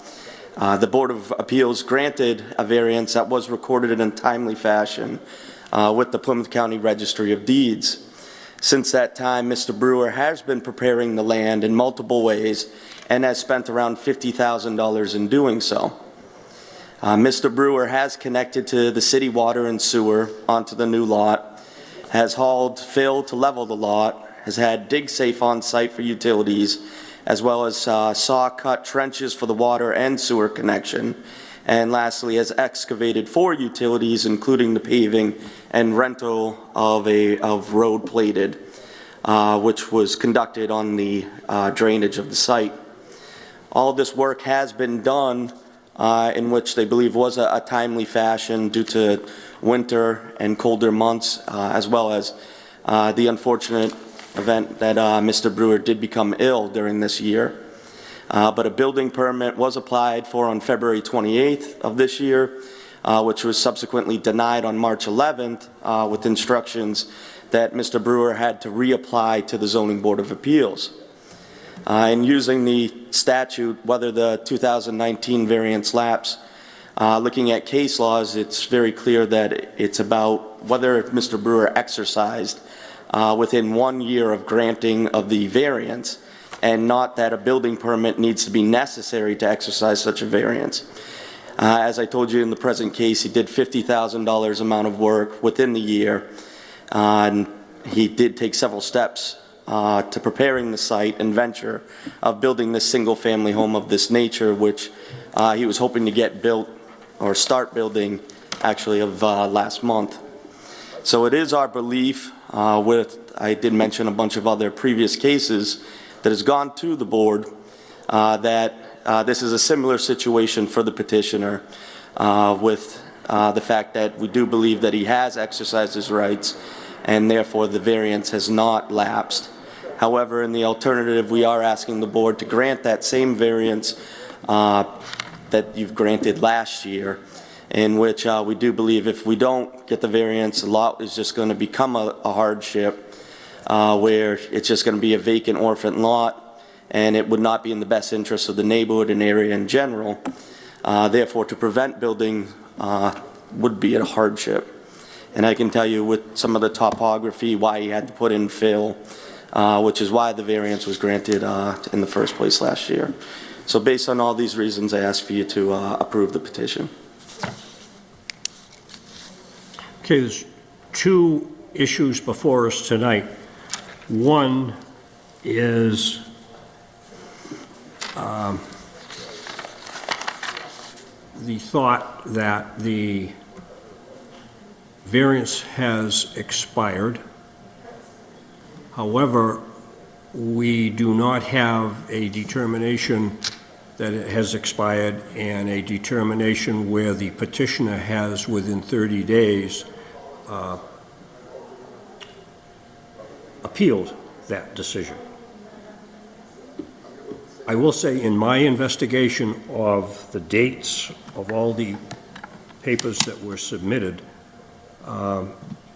The Board of Appeals granted a variance that was recorded in a timely fashion with the Plymouth County Registry of Deeds. Since that time, Mr. Brewer has been preparing the land in multiple ways and has spent around $50,000 in doing so. Mr. Brewer has connected to the city water and sewer onto the new lot, has hauled fill to level the lot, has had dig safe on site for utilities, as well as saw cut trenches for the water and sewer connection, and lastly has excavated for utilities, including the paving and rental of road plated, which was conducted on the drainage of the site. All this work has been done in which they believe was a timely fashion due to winter and colder months, as well as the unfortunate event that Mr. Brewer did become ill during this year. But a building permit was applied for on February 28th of this year, which was subsequently denied on March 11th with instructions that Mr. Brewer had to reapply to the Zoning Board of Appeals. In using the statute, whether the 2019 variance lapse, looking at case laws, it's very clear that it's about whether Mr. Brewer exercised within 1 year of granting of the variance, and not that a building permit needs to be necessary to exercise such a variance. As I told you in the present case, he did $50,000 amount of work within the year, and he did take several steps to preparing the site and venture of building this single-family home of this nature, which he was hoping to get built or start building actually of last month. So it is our belief, I did mention a bunch of other previous cases that has gone to the board, that this is a similar situation for the petitioner with the fact that we do believe that he has exercised his rights and therefore the variance has not lapsed. However, in the alternative, we are asking the board to grant that same variance that you've granted last year, in which we do believe if we don't get the variance, the lot is just going to become a hardship where it's just going to be a vacant orphan lot, and it would not be in the best interest of the neighborhood and area in general. Therefore, to prevent building would be a hardship. And I can tell you with some of the topography why he had to put in fill, which is why the variance was granted in the first place last year. So based on all these reasons, I ask for you to approve the petition. Okay, there's two issues before us tonight. One is the thought that the variance has expired. However, we do not have a determination that it has expired and a determination where the petitioner has within 30 days appealed that decision. I will say in my investigation of the dates of all the papers that were submitted,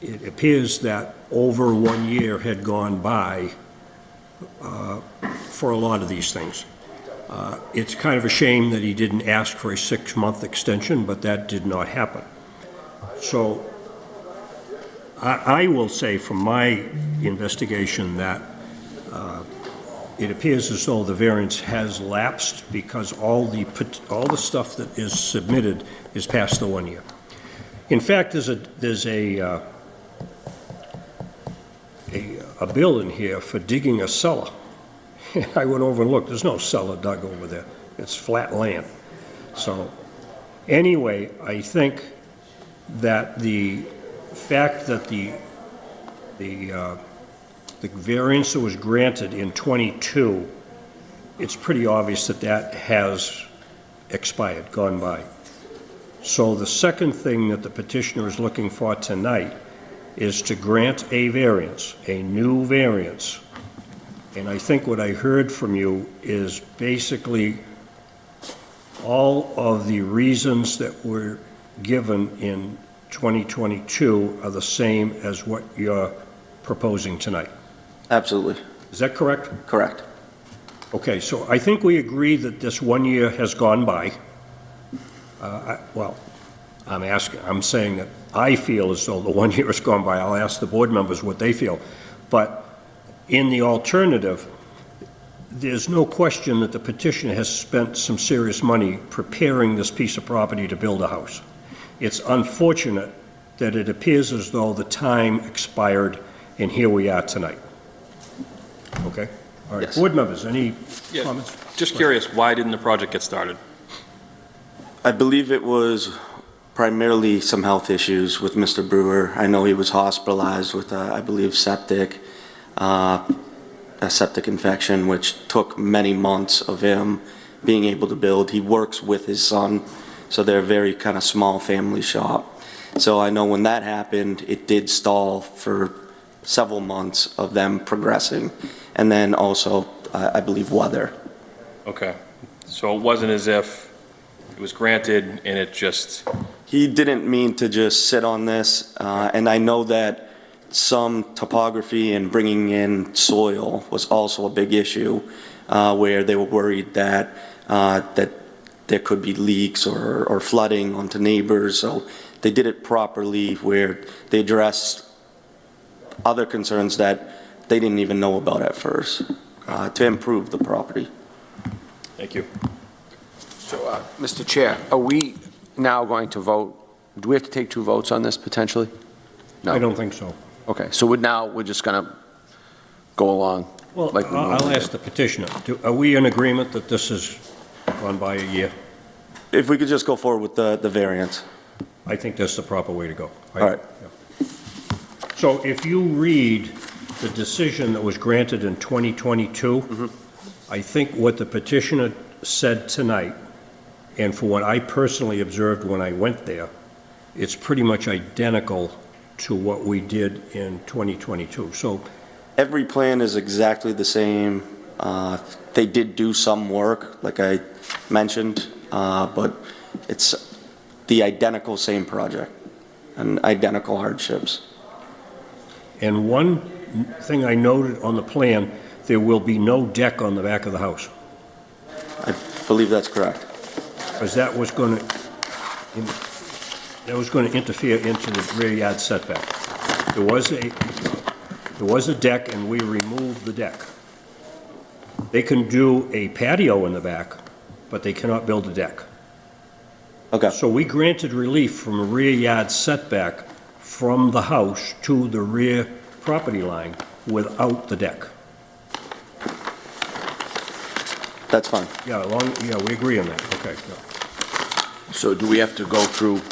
it appears that over 1 year had gone by for a lot of these things. It's kind of a shame that he didn't ask for a 6-month extension, but that did not happen. So I will say from my investigation that it appears as though the variance has lapsed because all the stuff that is submitted is past the 1 year. In fact, there's a bill in here for digging a cellar. I went over and looked. There's no cellar dug over there. It's flat land. So anyway, I think that the fact that the variance that was granted in '22, it's pretty obvious that that has expired, gone by. So the second thing that the petitioner is looking for tonight is to grant a variance, a new variance. And I think what I heard from you is basically all of the reasons that were given in 2022 are the same as what you're proposing tonight. Absolutely. Is that correct? Correct. Okay, so I think we agree that this 1 year has gone by. I'm saying that I feel as though the 1 year has gone by. I'll ask the board members what they feel. But in the alternative, there's no question that the petitioner has spent some serious money preparing this piece of property to build a house. It's unfortunate that it appears as though the time expired, and here we are tonight. Okay? All right, Yes. board members, any comments? Just curious, why didn't the project get started? I believe it was primarily some health issues with Mr. Brewer. I know he was hospitalized with, I believe, a septic infection, which took many months of him being able to build. He works with his son, so they're a very kind of small family shop. So I know when that happened, it did stall for several months of them progressing. And then also, I believe, weather. Okay. So it wasn't as if it was granted and it just... He didn't mean to just sit on this, and I know that some topography and bringing in soil was also a big issue, where they were worried that there could be leaks or flooding onto neighbors. So they did it properly, where they addressed other concerns that they didn't even know about at first, to improve the property. Thank you. So, Mr. Chair, are we now going to vote? Do we have to take 2 votes on this potentially? No. I don't think so. Okay, so we're just going to go along? Well, like we I'll normally ask do? the petitioner. Are we in agreement that this has gone by a year? If we could just go forward with the variance. I think that's the proper way to go. All right. Yeah. So if you read the decision that was granted in 2022, I think what the petitioner said tonight, and for what I personally observed when I went there, it's pretty much identical to what we did in 2022. So Every plan is exactly the same. They did do some work, like I mentioned, but it's the identical same project and identical hardships. And one thing I noted on the plan, there will be no deck on the back of the house. I believe that's correct. Because that was going to interfere into the rear yard setback. There was a deck, and we removed the deck. They can do a patio in the back, but they cannot build a deck. Okay. So we granted relief from a rear yard setback from the house to the rear property line without the deck. That's fine. Yeah, we agree on that, okay. Yeah. So do we have to go through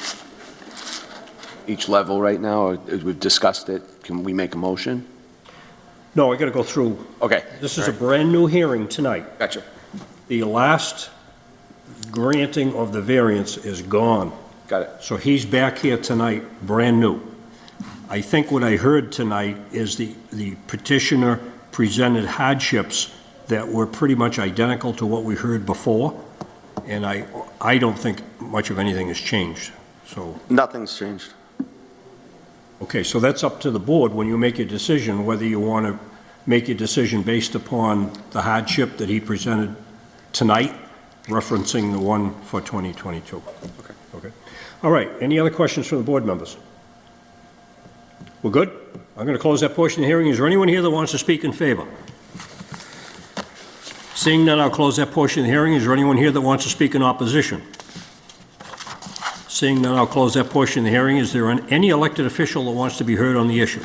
each level right now, or we've discussed it? Can we make a motion? No, I got to go through. Okay. This is a brand-new hearing tonight. Gotcha. The last granting of the variance is gone. Got it. So he's back here tonight, brand new. I think what I heard tonight is the petitioner presented hardships that were pretty much identical to what we heard before, and I don't think much of anything has changed, so. Nothing's changed. Okay, so that's up to the board when you make your decision, whether you want to make your decision based upon the hardship that he presented tonight, referencing the one for 2022. Okay. Okay. All right, any other questions from the board members? We're good? I'm going to close that portion of the hearing. Is there anyone here that wants to speak in favor? Seeing none, I'll close that portion of the hearing. Is there anyone here that wants to speak in opposition? Seeing none, I'll close that portion of the hearing. Is there any elected official that wants to be heard on the issue?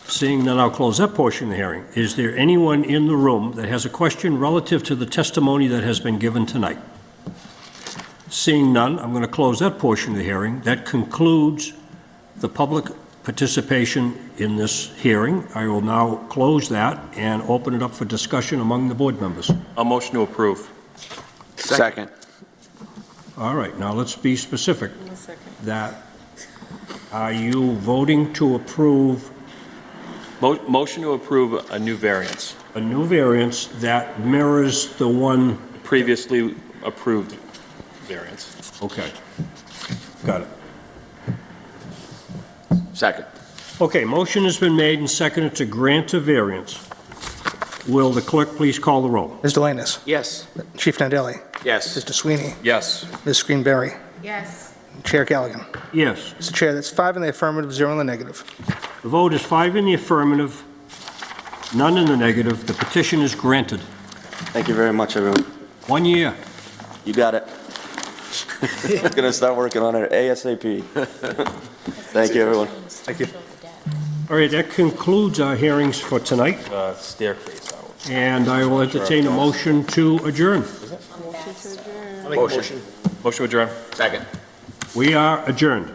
Seeing none, I'll close that portion of the hearing. Is there anyone in the room that has a question relative to the testimony that has been given tonight? Seeing none, I'm going to close that portion of the hearing. That concludes the public participation in this hearing. I will now close that and open it up for discussion among the board members. A motion to approve. Second. All right, now let's be specific. Are you voting to approve Motion to approve a new variance, a new variance that mirrors the one? previously approved variance. Okay, got it. Second. Okay, motion has been made and seconded to grant a variance. Will the clerk please call the roll? Ms. Delaney. Yes. Chief Nadelli. Yes. Mr. Sweeney. Yes. Ms. Greenberry. Yes. Chair Galligan. Yes. Mr. Chair, that's 5 in the affirmative, 0 in the negative. The vote is 5 in the affirmative, none in the negative. The petition is granted. Thank you very much, everyone. 1 year. You got it. I'm going to start working on it ASAP. Thank you, everyone. Thank you. All right, that concludes our hearings for tonight, Staircase out. and I will entertain a motion to adjourn. Motion. Motion to adjourn. Second. We are adjourned.